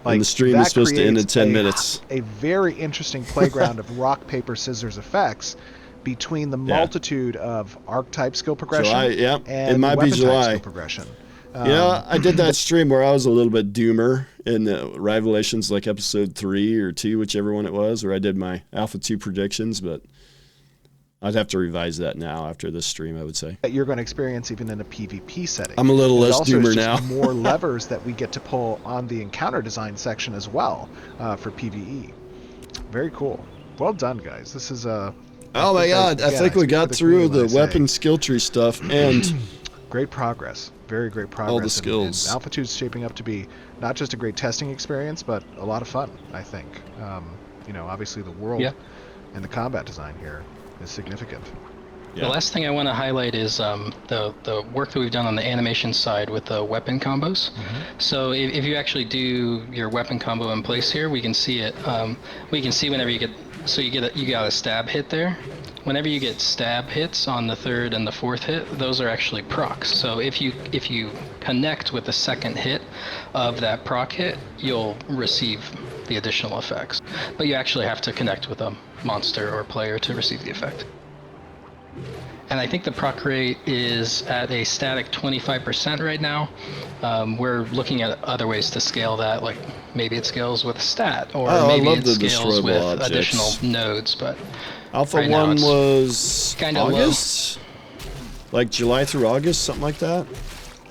Like, and the stream is supposed to end in 10 minutes. A very interesting playground of rock, paper, scissors effects between the multitude of archetype skill progression and it might be July skill progression. I did that stream where I was a little bit doomer in the Ryvelations, like episode 3 or 2, whichever one it was, where I did my Alpha 2 predictions, but I'd have to revise that now after this stream, I would say. That you're going to experience even in a PvP setting. I'm a little less doomer now. More levers that we get to pull on the encounter design section as well for PvE. Very cool. Well done, guys. This is a... Oh my God! I think we got through the weapon skill tree stuff and great progress. Very great progress. All the skills. And Alpha 2 is shaping up to be not just a great testing experience, but a lot of fun. I think. Obviously the world and the combat design here is significant. The last thing I want to highlight is the work that we've done on the animation side with the weapon combos. So if you actually do your weapon combo in place here, we can see it. We can see whenever you get. So you got a stab hit there. Whenever you get stab hits on the 3rd and the 4th hit, those are actually procs. So if you connect with the 2nd hit of that proc hit, you'll receive the additional effects. But you actually have to connect with a monster or player to receive the effect. and I think the proc rate is at a static 25% right now. We're looking at other ways to scale that, like maybe it scales with stat, or maybe it scales with additional nodes. But Alpha right 1 was kinda August? Like July through August, something like that?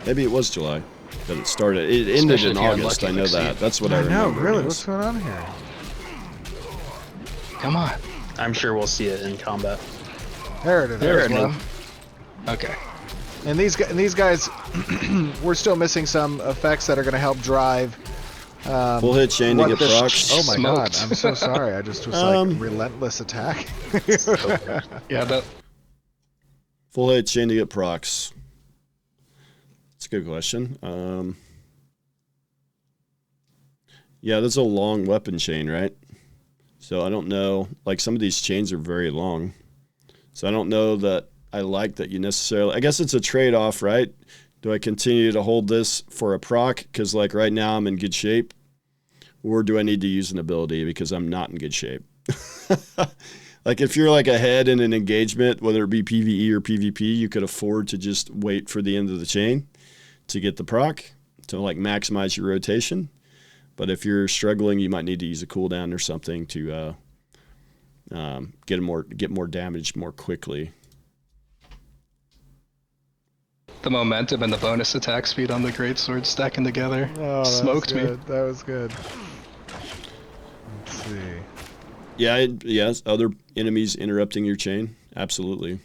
Maybe it was July that it started. It ended Especially in if you had August, lucky I know succeed. that. That's what I I know, remember. really. anyways. What's going on here? Come on. I'm sure we'll see it in combat. There it is. There it well. is. Okay. And these guys, we're still missing some effects that are going to help drive. Full hit chain to what get the procs. Oh my god! Smoked. I'm so sorry. I just was like relentless attack. Yeah, that Full hit chain to get procs. That's a good question. Yeah, that's a long weapon chain, right? So I don't know. Like some of these chains are very long. So I don't know that I like that you necessarily. I guess it's a trade-off, right? Do I continue to hold this for a proc because like right now I'm in good shape? Or do I need to use an ability because I'm not in good shape? Like if you're like ahead in an engagement, whether it be PvE or PvP, you could afford to just wait for the end of the chain to get the proc to like maximize your rotation. But if you're struggling, you might need to use a cooldown or something to get more damage more quickly. the momentum and the bonus attack speed on the greatsword stacking together Oh, smoked me. That was good. Let's see. Yeah, yes, other enemies interrupting your chain. Absolutely.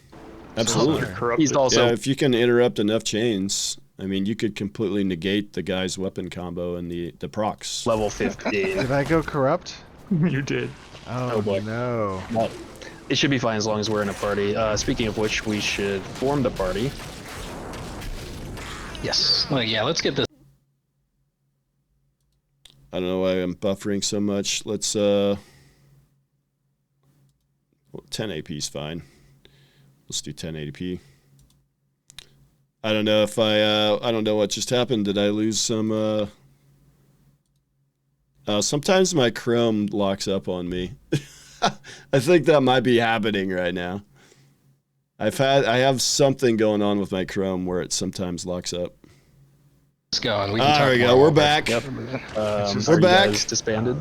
Absolutely. He's also Yeah, if you can interrupt enough chains, I mean, you could completely negate the guy's weapon combo and the procs. level 15. Did I go corrupt? You did. Oh, boy. no. Well, it should be fine as long as we're in a party. Speaking of which, we should form the party. Yes. Well, yeah, let's get this. I don't know why I'm buffering so much. Let's, 10 AP is fine. Let's do 10 AP. I don't know if I don't know what just happened. Did I lose some, sometimes my Chrome locks up on me. I think that might be happening right now. I have something going on with my Chrome where it sometimes locks up. Let's go. And we can There talk we more go. We're about back. this. We're Are back. You guys disbanded?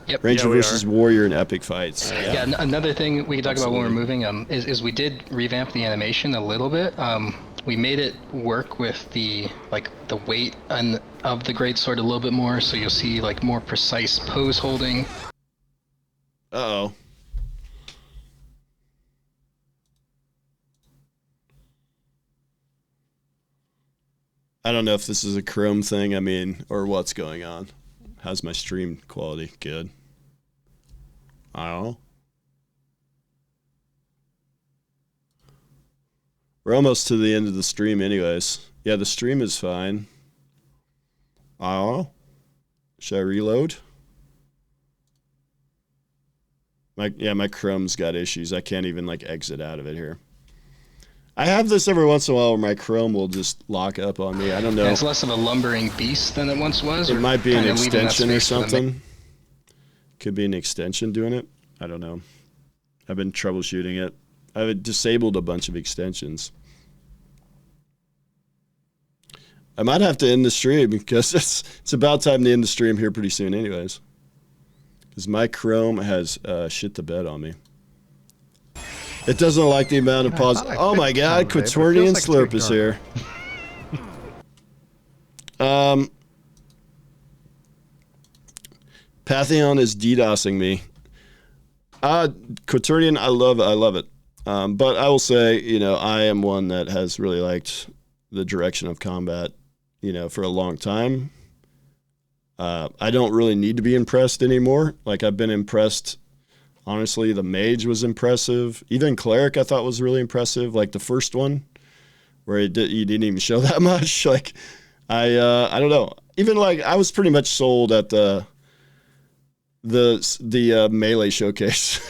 Yep. Ranger we versus Warrior in epic fights. Yeah, another thing we can talk about when we're Absolutely. moving is we did revamp the animation a little bit. We made it work with the weight of the greatsword a little bit more, so you'll see like more precise pose holding. Uh-oh. I don't know if this is a Chrome thing, I mean, or what's going on. How's my stream quality? Good. I don't know. We're almost to the end of the stream anyways. Yeah, the stream is fine. I don't know. Should I reload? My Chrome's got issues. I can't even like exit out of it here. I have this every once in a while where my Chrome will just lock up on me. I don't know. And it's less of a lumbering beast than it once was. It or might be an kinda leaving that extension or space for the something. Could be an extension doing it. I don't know. I've been troubleshooting it. I've disabled a bunch of extensions. I might have to end the stream because it's about time to end the stream here pretty soon anyways. Because my Chrome has shit the bed on me. It doesn't like the amount of pause. thought I Oh my fixed god, some of it, but it Quatornian feels like it's Slurp getting is here. Pantheon is DDoSing me. Quaternion, I love it. But I will say, I am one that has really liked the direction of combat, for a long time. I don't really need to be impressed anymore. Like I've been impressed. Honestly, the mage was impressive. Even cleric I thought was really impressive. Like the first one where you didn't even show that much. Like I don't know. Even like I was pretty much sold at the melee showcase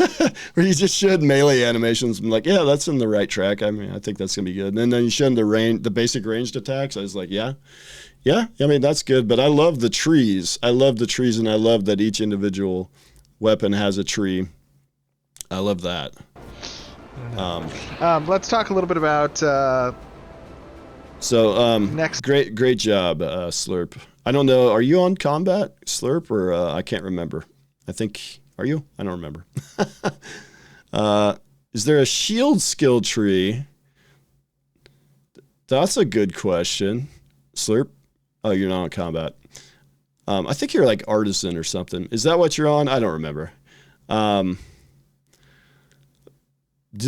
where you just showed melee animations. I'm like, yeah, that's in the right track. I mean, I think that's gonna be good. And then you showed the basic ranged attacks. I was like, yeah. I mean, that's good. But I love the trees. And I love that each individual weapon has a tree. I love that. Let's talk a little bit about next. Great job, Slurp. I don't know. Are you on combat, Slurp, or I can't remember. I think, are you? I don't remember. Is there a shield skill tree? That's a good question. Slurp? Oh, you're not on combat. I think you're like artisan or something. Is that what you're on? I don't remember. Do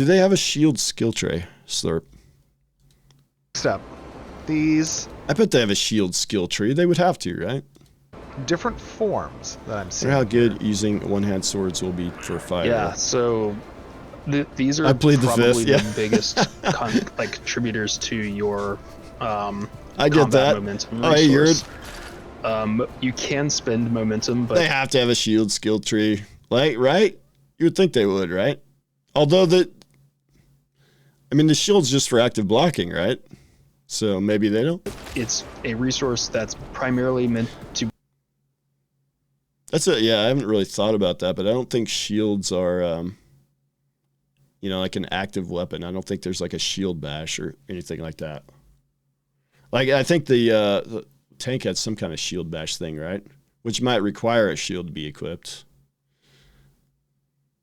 they have a shield skill tree, Slurp? Next up, these I bet they have a shield skill tree. They would have to, right? different forms that I'm seeing. Wonder how good using one-hand swords will be for fire. Yeah, so these are I plead the probably fifth, yeah. the biggest contributors to your I get combat that. momentum Oh, hey, resource. You can spend momentum, but They have to have a shield skill tree, right? You would think they would, right? Although the shield's just for active blocking, right? So maybe they don't. it's a resource that's primarily meant to Yeah, I haven't really thought about that, but I don't think shields are, like an active weapon. I don't think there's like a shield bash or anything like that. Like, I think the tank had some kind of shield bash thing, right? Which might require a shield to be equipped.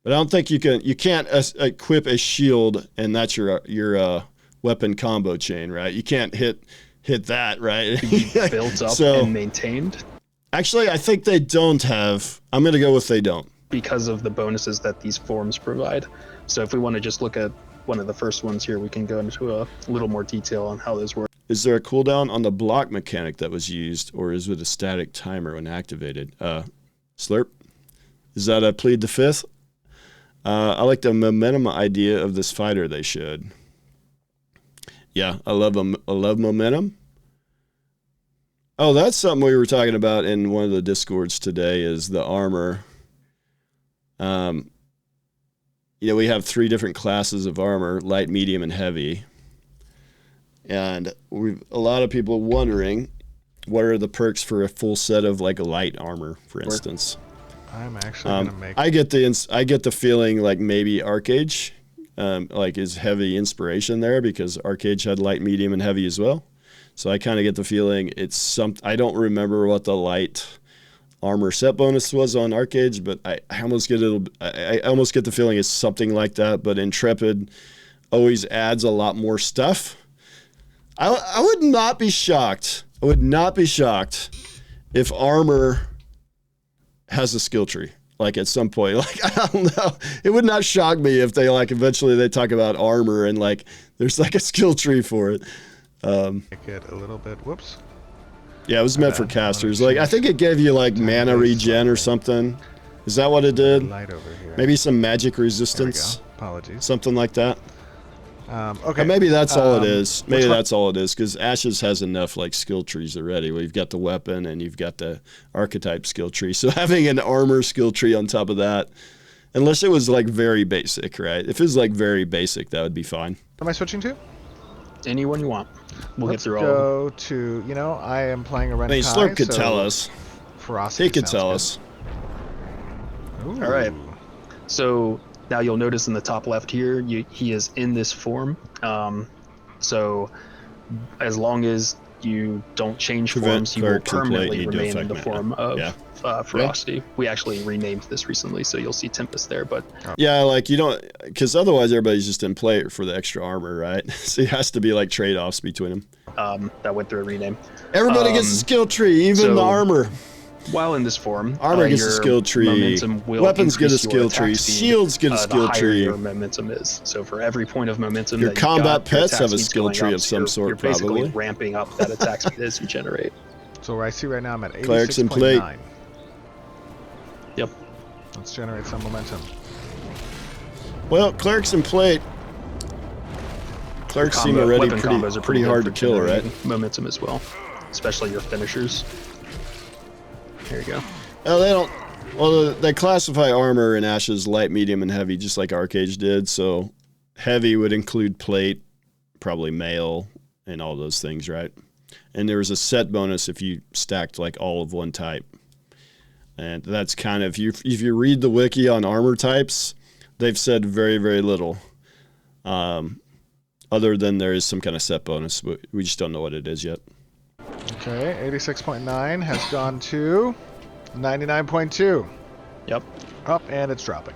But I don't think you can't equip a shield and that's your weapon combo chain, right? You can't hit that, right? be built up and maintained Actually, I think they don't have. I'm going to go with they don't. because of the bonuses that these forms provide. So if we want to just look at one of the first ones here, we can go into a little more detail on how those work. Is there a cooldown on the block mechanic that was used, or is it a static timer when activated? Slurp? Is that a plead the fifth? I like the momentum idea of this fighter they showed. Yeah, I love momentum. Oh, that's something we were talking about in one of the Discords today is the armor. We have 3 different classes of armor, light, medium, and heavy. And a lot of people wondering, what are the perks for a full set of like light armor, for instance? I'm actually gonna make. I get the feeling like maybe Arcage, is heavy inspiration there because Arcage had light, medium, and heavy as well. So I kind of get the feeling it's I don't remember what the light armor set bonus was on Arcage, but I almost get the feeling it's something like that. But Intrepid always adds a lot more stuff. I would not be shocked. I would not be shocked if armor has a skill tree. Like at some point, I don't know. It would not shock me if they eventually they talk about armor and there's a skill tree for it. Make it a little bit. Whoops. Yeah, it was meant for casters. I think it gave you mana regen or something. Is that what it did? Light over here. Maybe some magic resistance. Apologies. Something like that. Okay. Or maybe that's all it is. Maybe that's all it is because Ashes has enough skill trees already. Well, you've got the weapon and you've got the archetype skill tree. So having an armor skill tree on top of that, unless it was very basic, right? If it was very basic, that would be fine. What am I switching to? Anyone you want. We'll Let's get through all of them. go to, I am playing a Renkai. Slurp could tell us. Ferocity He could sounds tell good. us. Ooh. All right. So now you'll notice in the top left here, he is in this form. So as long as you don't change Prevent forms, he will clerics and plate permanently need to remain in affect the mana. form of Yeah. Ferocity. We actually renamed this recently, so you'll see Tempest there. But Yeah, you don't, because otherwise everybody's just in play for the extra armor, right? So it has to be trade-offs between them. that went through a rename. Everybody gets a skill tree, even the armor. While in this form, Armor gets a your skill tree. momentum will Weapons get a increase your skill attack tree. speed, Shields get a skill the higher tree. your momentum is. So for every point of momentum Your that you've combat got, your pets attack have a speed's skill going tree up, of so some you're- sort, You're basically probably. ramping up that attack speed as you generate. So where I see right now, I'm at 86.9. Clerics and plate. Yep. Let's generate some momentum. Well, clerics and plate. Clerics seem already Weapon combos are pretty good hard for to kill, right? generating momentum as well, especially your finishers. There you go. Oh, they don't. Well, they classify armor in Ashes light, medium, and heavy, just like Arcage did. So, heavy would include plate, probably mail, and all those things, right? And there was a set bonus if you stacked all of one type. And that's kind of if you read the wiki on armor types, they've said very, very little. Other than there is some kind of set bonus. We just don't know what it is yet. Okay, 86.9 has gone to 99.2. Yep. Up, and it's dropping.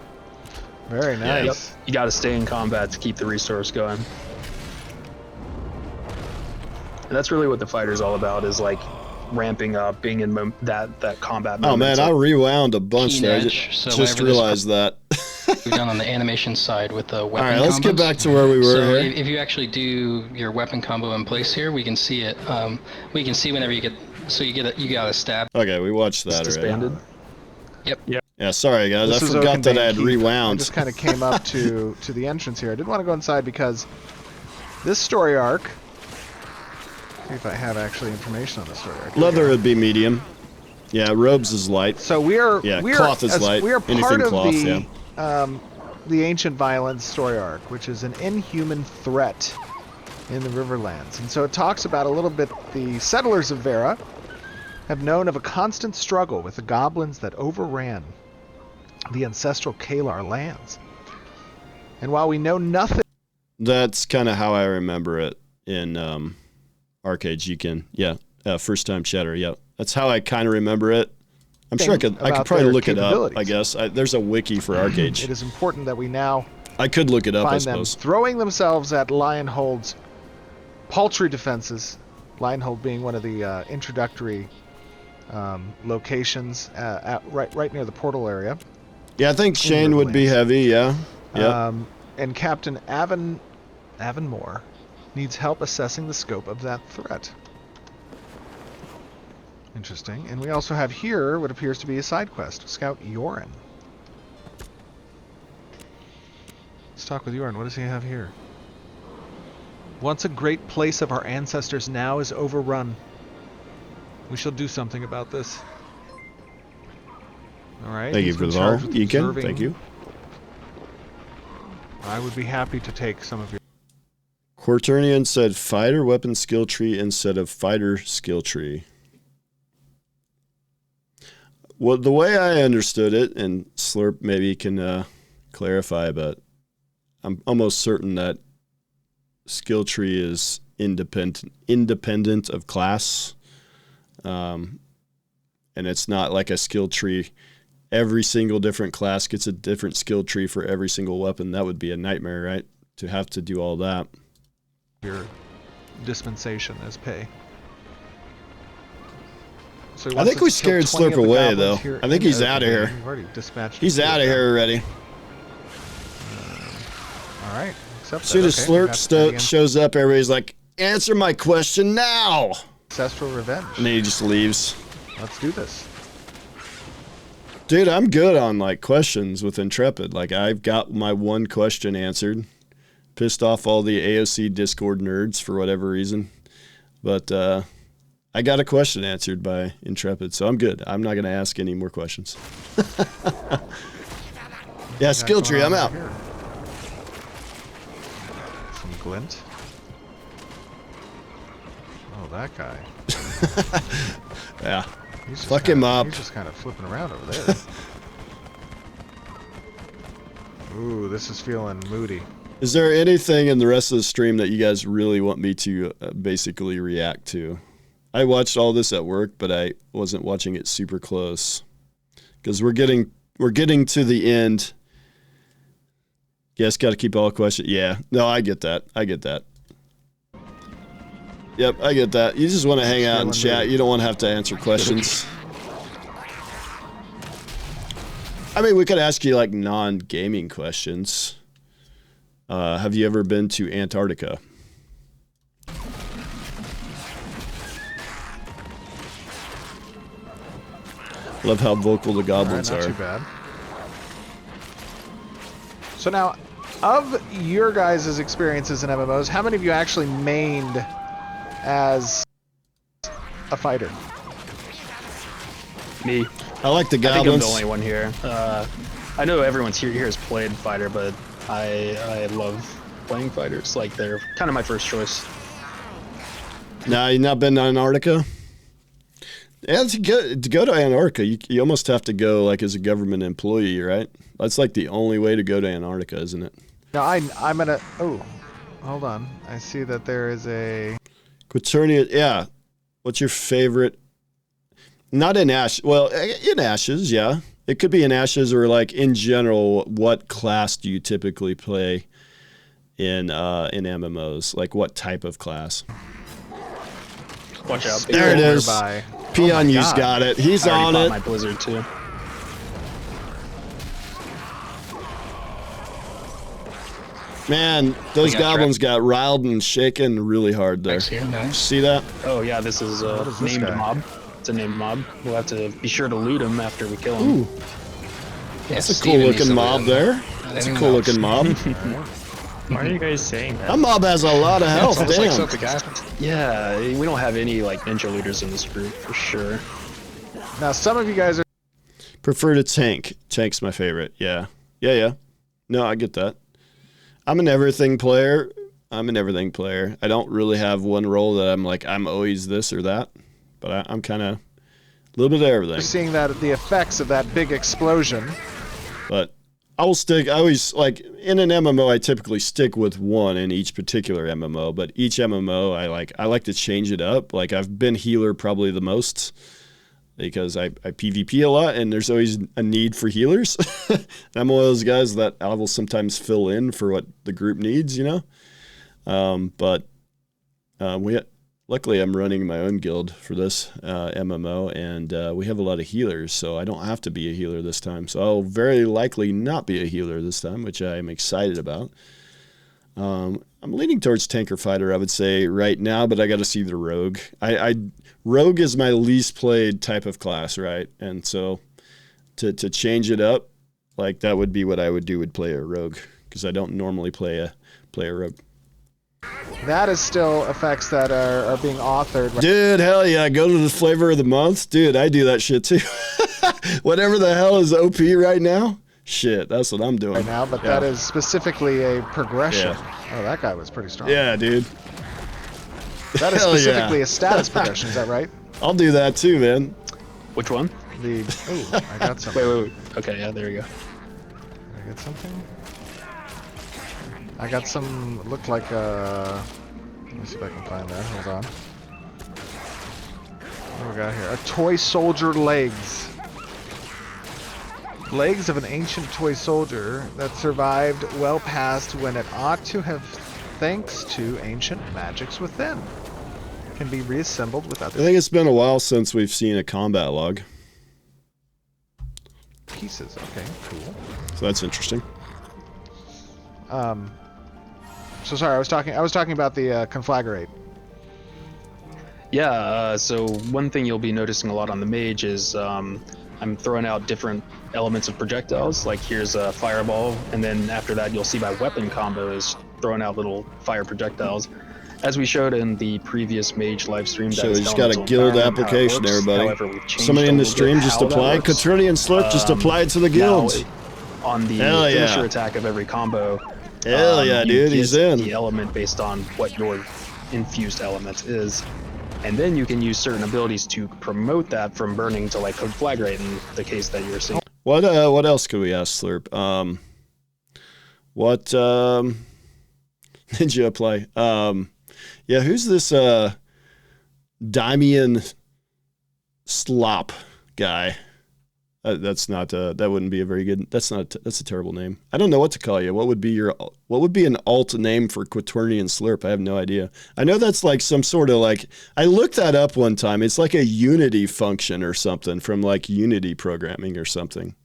Very nice. Yep. You got to stay in combat to keep the resource going. And that's really what the fighter's all about, is like ramping up, being in that combat Oh man, I rewound a bunch Keen there. I edge, just, so just realized that. We've done on the animation side with the weapon. All right, let's get combos. back to where we were So here. if you actually do your weapon combo in place here, we can see it. We can see whenever you get. So you got a stab. Okay, we watched that already. disbanded. Yep. Yeah, sorry guys, This I is forgot that Oakenbane I had Keith. I rewound. just kind of came up to the entrance here. I did want to go inside because this story arc. See if I have actually information on the story arc. Leather would be medium. Yeah, robes is light. So we are. Yeah, we cloth is as, light. We are part Anything of cloth, the Ancient Violence story arc, which is an inhuman threat in the Riverlands, and so it talks about a little bit. The settlers of Vera have known of a constant struggle with the goblins that overran the ancestral Kalar lands. And while we know nothing, That's kind of how I remember it in Arcade Jikin. Yeah, first time Shatter. Yeah, that's how I kind of remember it. I'm sure I could about probably their look it up. I capabilities. guess there's a wiki for Arcade. it is important that we now I could look it up. I find them suppose. throwing themselves at Lionhold's paltry defenses. Lionhold being one of the introductory locations right near the portal area. Yeah, I think Shane would be heavy. Yeah. Yeah. And Captain Avonmore needs help assessing the scope of that threat. Interesting. And we also have here what appears to be a side quest. Scout Yoren. Let's talk with Yoren. What does he have here? Once a great place of our ancestors, now is overrun. We shall do something about this. All right. Thank you he's for been the charged follow, with Ekin. observing- Thank you. I would be happy to take some of your... Quaternion said fighter weapon skill tree instead of fighter skill tree. Well, the way I understood it, and Slurp maybe can clarify, but I'm almost certain that skill tree is independent of class, and it's not like a skill tree. Every single different class gets a different skill tree for every single weapon. That would be a nightmare, right? To have to do all that. Your dispensation as pay. So he I wants think us we to kill scared 20 of Slurp the away, goblins though. here I think in he's outta Oakenbane. here. We've already dispatched He's two out of them. here already. All right. Accept As soon that. as Okay, we got Slurp shows up, everybody's like, answer my question now. ancestral revenge. And then he just leaves. Let's do this. Dude, I'm good on like questions with Intrepid. Like I've got my one question answered. Pissed off all the AOC Discord nerds for whatever reason. But I got a question answered by Intrepid, so I'm good. I'm not going to ask any more questions. Yeah, skill tree, I'm out. Here? Some glint. Oh, that guy. Yeah. He's just Fuck him kinda- up. He's just kind of flipping around over there. Ooh, this is feeling moody. Is there anything in the rest of the stream that you guys really want me to basically react to? I watched all this at work, but I wasn't watching it super close because we're getting to the end. Yes, got to keep all questions. Yeah, no, I get that. I get that. Yep, I get that. You just want to hang out and chat. You don't want to have to answer questions. I mean, we could ask you like non-gaming questions. Have you ever been to Antarctica? Love how vocal the goblins Alright, not are. too bad. So now, of your guys' experiences in MMOs, how many of you actually mained as a fighter? Me. I like the I think I'm goblins. the only one here. I know everyone's here has played fighter, but I love playing fighters. Like they're kind of my first choice. Nah, you not been to Antarctica? Yeah, to go to Antarctica, you almost have to go like as a government employee, right? That's like the only way to go to Antarctica, isn't it? Now I'm gonna. Oh, hold on. I see that there is a Quaternion. Yeah. What's your favorite? Not in Ashes. Well, in Ashes, yeah. It could be in Ashes or like in general. What class do you typically play in MMOs? Like what type of class? Watch out. There it is. nearby. Peon, you's God. got it. He's I already on bought it. my blizzard too. Man, those got goblins got riled and shaken really hard there. Thanks here, nice. See that? Oh yeah, this is a is this named guy? mob. It's a named mob. We'll have to be sure to loot him after we kill him. Ooh, that's a cool looking mob there. That's a cool looking mob. Why are you guys saying that? That mob has a lot of health. Sounds like Damn. something happened. Yeah, we don't have any like ninja looters in this group for sure. Now some of you guys are. Prefer to tank. Tank's my favorite. Yeah. Yeah. No, I get that. I'm an everything player. I don't really have one role that I'm like, I'm always this or that. But I'm kind of a little bit of everything. Seeing that the effects of that big explosion. But I will stick. I always like in an MMO. I typically stick with one in each particular MMO. But each MMO, I like to change it up. Like I've been healer probably the most because I PvP a lot, and there's always a need for healers. I'm one of those guys that I will sometimes fill in for what the group needs, you know. But luckily I'm running my own guild for this MMO, and we have a lot of healers, so I don't have to be a healer this time. So I'll very likely not be a healer this time, which I am excited about. I'm leaning towards tank or fighter, I would say right now, but I got to see the rogue. Rogue is my least played type of class, right? And so to change it up, like that would be what I would do. Would play a rogue because I don't normally play a rogue. That is still effects that are being authored. Dude, hell yeah! Go to the flavor of the month, dude. I do that shit too. Whatever the hell is OP right now. Shit, that's what I'm doing Right now, but that is specifically a progression. Oh, that guy was pretty strong. Yeah, dude. That is Hell specifically yeah. a status progression. Is that right? I'll do that too, man. Which one? The I got something. Wait. Okay, yeah, there you go. I got something. I got some. Looked like let me see if I can find that. Hold on. What do we got here? A toy soldier legs. Legs of an ancient toy soldier that survived well past when it ought to have, thanks to ancient magics within. Can be reassembled with I other think it's been a while since we've seen a combat log, pieces. Okay, cool. so that's interesting. So sorry, I was talking about the conflagrate. Yeah, so one thing you'll be noticing a lot on the mage is I'm throwing out different elements of projectiles. Like here's a fireball, and then after that you'll see my weapon combo is throwing out little fire projectiles. As we showed in the previous mage live stream, So we just got a guild application, everybody. However, Somebody in the stream just applied. Quaternion Slurp just applied to the guilds. On the Hell yeah. finisher attack of every combo, Hell yeah, you dude, he's get in. the element based on what your infused element is. And then you can use certain abilities to promote that from burning to like conflagrate in the case that you're seeing. What else could we ask Slurp? What did you apply? Yeah, who's this Damian Slop guy? That's not that wouldn't be a very good. That's a terrible name. I don't know what to call you. What would be an alt name for Quaternion Slurp? I have no idea. I know that's like some sort of like, I looked that up one time. It's like a Unity function or something from like Unity programming or something.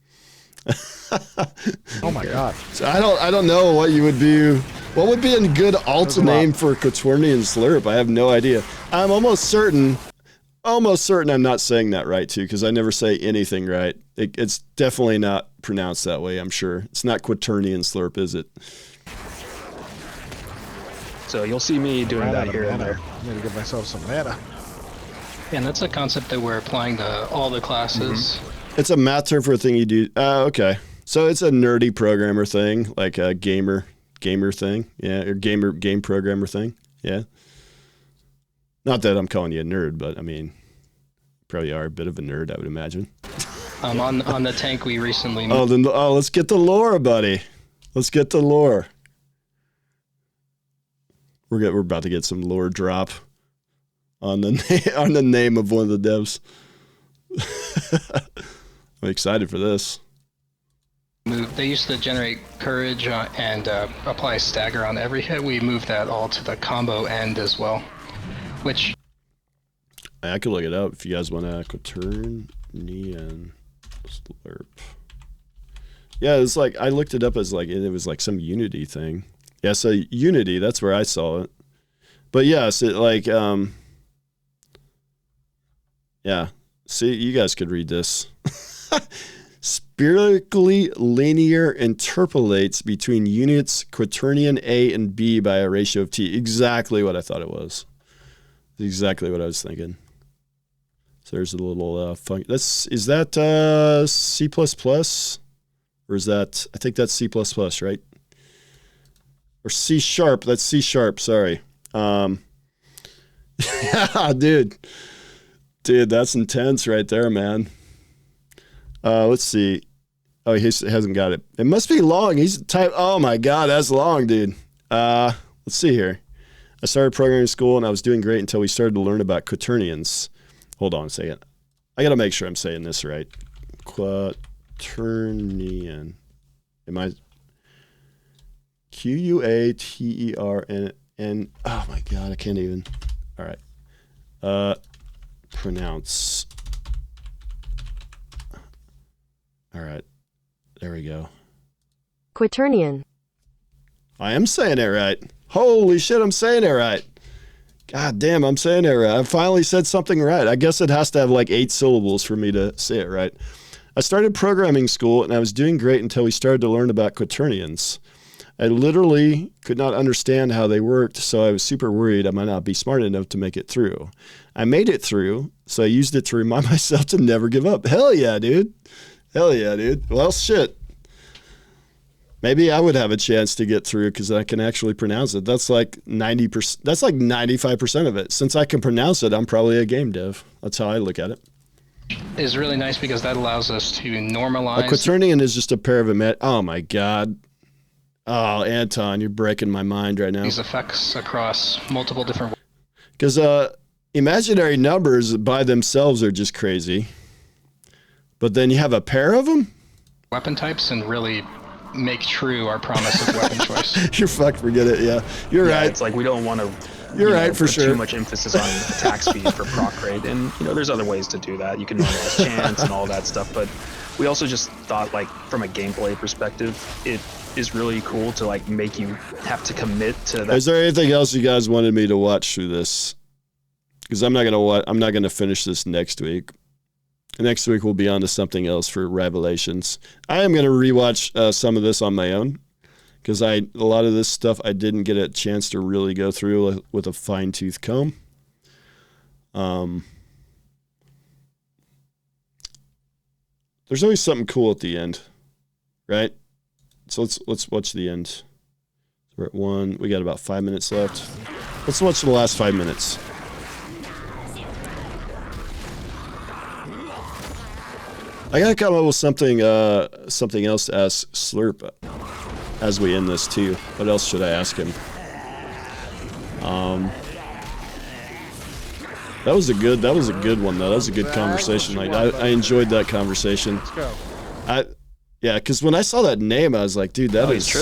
Oh my god. So I don't know what you would be. What would be a good alt name for Quaternion Slurp? I have no idea. I'm almost certain I'm not saying that right too, because I never say anything right. It's definitely not pronounced that way, I'm sure. It's not Quaternion Slurp, is it? So you'll see me doing that here and there. I need to give myself some mana. Yeah, and that's a concept that we're applying to all the classes. It's a matter for a thing you do. Okay. So it's a nerdy programmer thing, like a gamer thing. Yeah, or game programmer thing. Yeah. Not that I'm calling you a nerd, but I mean, probably are a bit of a nerd, I would imagine. On the tank we recently let's get the lore, buddy. Let's get the lore. We're about to get some lore drop on the name of one of the devs. I'm excited for this. They used to generate courage and apply stagger on every hit. We moved that all to the combo end as well, which I could look it up if you guys want to. Quaternion slurp. Yeah, it's like I looked it up as like it was like some Unity thing. Yeah, so Unity, that's where I saw it. But yes, it like yeah. See, you guys could read this. Spherically linear interpolates between units quaternion A and B by a ratio of T. Exactly what I thought it was. Exactly what I was thinking. So there's a little funky. Is that C++? Or is that, I think that's C++, right? Or C sharp, that's C sharp, sorry. Yeah, dude. Dude, that's intense right there, man. Let's see. Oh, he hasn't got it. It must be long. He's type. Oh my God, that's long, dude. Let's see here. I started programming school and I was doing great until we started to learn about quaternions. Hold on a second. I got to make sure I'm saying this right. Quaternion. Am I? Quatern. Oh my God, I can't even. All right. Pronounce. All right. There we go. Quaternion. I am saying it right. Holy shit, I'm saying it right. God damn, I'm saying it right. I finally said something right. I guess it has to have like 8 syllables for me to say it right. I started programming school and I was doing great until we started to learn about quaternions. I literally could not understand how they worked, so I was super worried I might not be smart enough to make it through. I made it through, so I used it to remind myself to never give up. Hell yeah, dude. Hell yeah, dude. Well, shit. Maybe I would have a chance to get through because I can actually pronounce it. That's like 90%. That's like 95% of it. Since I can pronounce it, I'm probably a game dev. That's how I look at it. is really nice because that allows us to normalize. A quaternion is just a pair of oh my God. Oh, Anton, you're breaking my mind right now. These effects across multiple different. Because imaginary numbers by themselves are just crazy. But then you have a pair of them? Weapon types and really make true our promise of weapon choice. You're fucked, forget it, yeah. You're right. It's like we don't want to You're right, for put sure. too much emphasis on attack speed for proc rate. And, there's other ways to do that. You can normalize chance and all that stuff. But we also just thought, like, from a gameplay perspective, it is really cool to, like, make you have to commit to that. Is there anything else you guys wanted me to watch through this? Because I'm not gonna finish this next week. Next week we'll be on to something else for Ryvelations. I am gonna rewatch some of this on my own because a lot of this stuff I didn't get a chance to really go through with a fine-tooth comb. There's always something cool at the end, right? So let's watch the end. We're at 1. We got about 5 minutes left. Let's watch the last 5 minutes. I gotta come up with something else to ask Slurp as we end this too. What else should I ask him? That was a good one though. That was a good conversation. Like I enjoyed that conversation. Let's go. Yeah, because when I saw that name, I was like, dude, that is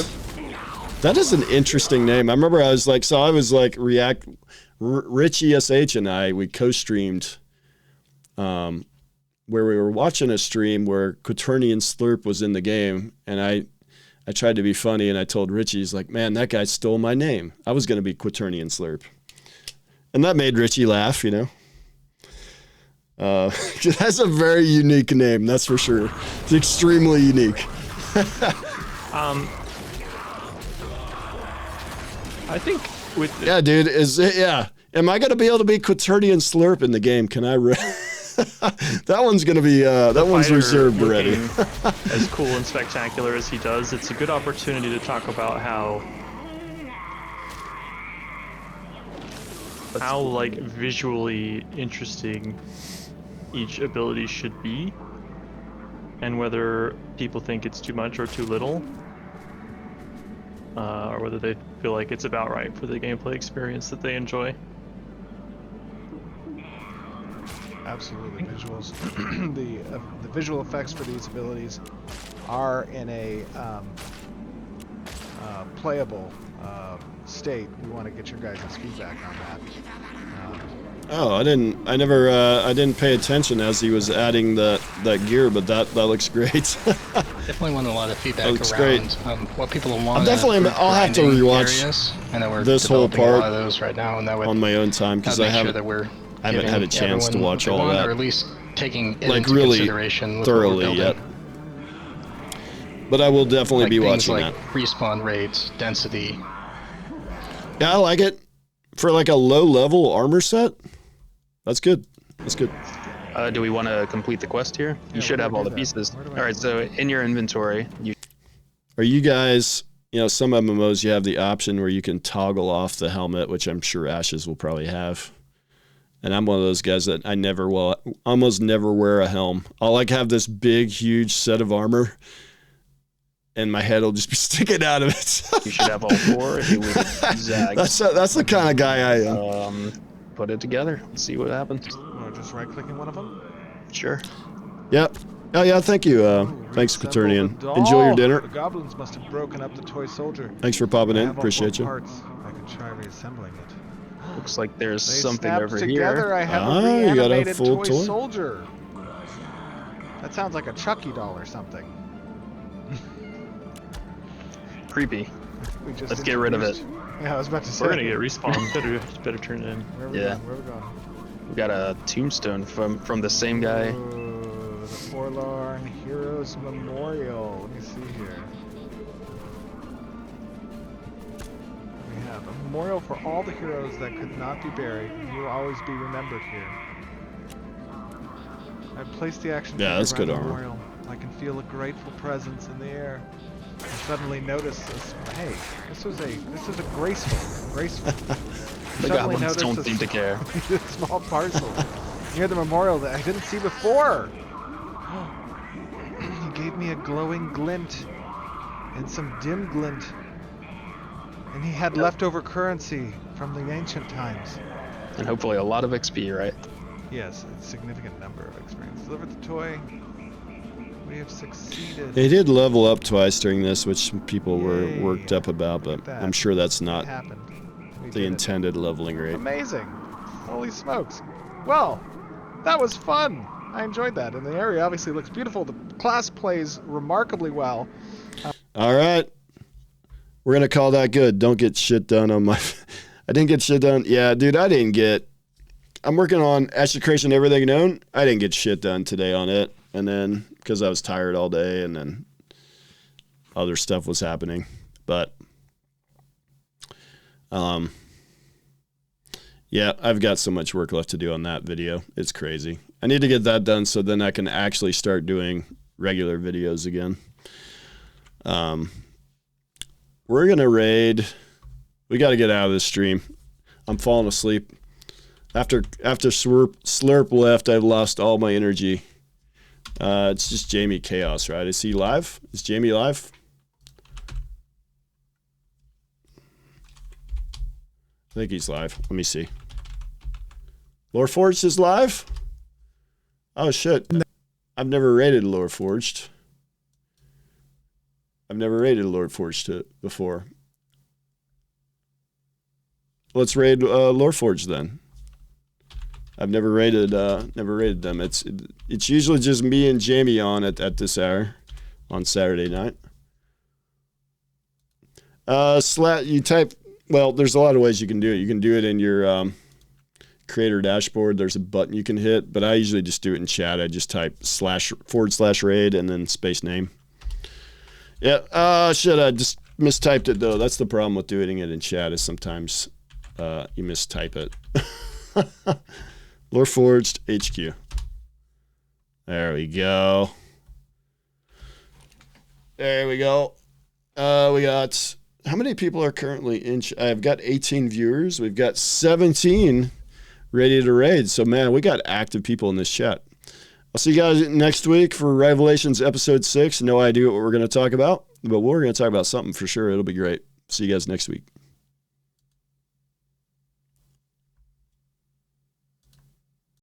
an interesting name. I remember I was like, Richie SH and I, we co-streamed, where we were watching a stream where Quaternion Slurp was in the game, and I tried to be funny, and I told Richie, he's like, man, that guy stole my name. I was going to be Quaternion Slurp. And that made Richie laugh, That's a very unique name, that's for sure. It's extremely unique. I think with yeah, dude, am I gonna be able to be Quaternion Slurp in the game? Can I? That one's gonna be that one's reserved already. As cool and spectacular as he does, it's a good opportunity to talk about how like visually interesting each ability should be, and whether people think it's too much or too little. or whether they feel like it's about right for the gameplay experience that they enjoy. Absolutely, visuals. The visual effects for these abilities are in a playable state. We want to get your guys' feedback on that. Oh, I didn't pay attention as he was adding that gear, but that looks great. Definitely want a lot of feedback looks around what people want. I'll have to rewatch I know we're this whole developing a lot part of those right now, and that would on my own time because I make sure that we're haven't had a chance to everyone watch what they all want, that, or at least taking it like into really consideration with what we're thoroughly building. yet. But I will definitely Like be things watching like that. respawn rates, density. Yeah, I like it. For like a low-level armor set, that's good. That's good. Do we want to complete the quest here? You should have all the pieces. All right, so in your inventory, you Are you guys, some MMOs, you have the option where you can toggle off the helmet, which I'm sure Ashes will probably have. And I'm one of those guys that almost never wear a helm. I'll like have this big, huge set of armor, and my head will just be sticking out of it. you should have all four if you would zag. That's the kind of guy I am. Put it together. Let's see what happens. Just right-clicking one of them. Sure. Yep. Oh yeah, thank you. Thanks, Quaternion. Enjoy your dinner. The goblins must have broken up the toy soldier. Thanks for popping I in. have all Appreciate four you. parts. I can try reassembling it. Looks like there's They something snapped over together. here. I have Ah, a you got a reanimated full toy toy? soldier. That sounds like a Chucky doll or something. Creepy. We just Let's get rid of it. introduced- Yeah, I was about to say. We're gonna get respawned. Better turn it in. Where are we Yeah. going? Where are we going? We got a tombstone from the same guy. Ooh, the Forlorn Heroes Memorial. Let me see here. We have a memorial for all the heroes that could not be buried. You will always be remembered here. I placed the action Yeah, figure that's by good the armor. memorial. I can feel a grateful presence in the air. I suddenly noticed this. Hey, this is a graceful. The Suddenly goblins noticed don't a seem to care. small parcel near the memorial that I didn't see before. He gave me a glowing glint and some dim glint, and he had leftover currency from the ancient times. And hopefully a lot of XP, right? Yes, a significant number of experience. Delivered the toy. We have succeeded. They did level up twice during this, which people were Yay. worked up about, but That I'm sure that's It not happened. We the did it. intended leveling rate. Amazing. Holy smokes. Well, that was fun. I enjoyed that. And the area obviously looks beautiful. The class plays remarkably well. All right. We're going to call that good. Don't get shit done on my... I didn't get shit done. Yeah, dude, I'm working on Execration Everything Known. I didn't get shit done today on it. And then, because I was tired all day, and then other stuff was happening. But, yeah, I've got so much work left to do on that video. It's crazy. I need to get that done so then I can actually start doing regular videos again. We're going to raid. We got to get out of this stream. I'm falling asleep. After Slurp left, I've lost all my energy. It's just Jamie Chaos, right? Is he live? Is Jamie live? I think he's live. Let me see. Lore Forged is live? Oh, shit. I've never raided Lore Forged. I've never raided Lore Forged before. Let's raid Lore Forged then. I've never raided them. It's usually just me and Jamie on at this hour on Saturday night. You type. Well, there's a lot of ways you can do it. You can do it in your creator dashboard. There's a button you can hit, but I usually just do it in chat. I just type //raid and then space name. Yeah. Shit. I just mistyped it though. That's the problem with doing it in chat is sometimes you mistype it. Lore Forged HQ. There we go. There we go. We got, how many people are currently in? I've got 18 viewers. We've got 17 ready to raid. So, man, we got active people in this chat. I'll see you guys next week for Ryvelations episode 6. No idea what we're going to talk about, but we're going to talk about something for sure. It'll be great. See you guys next week.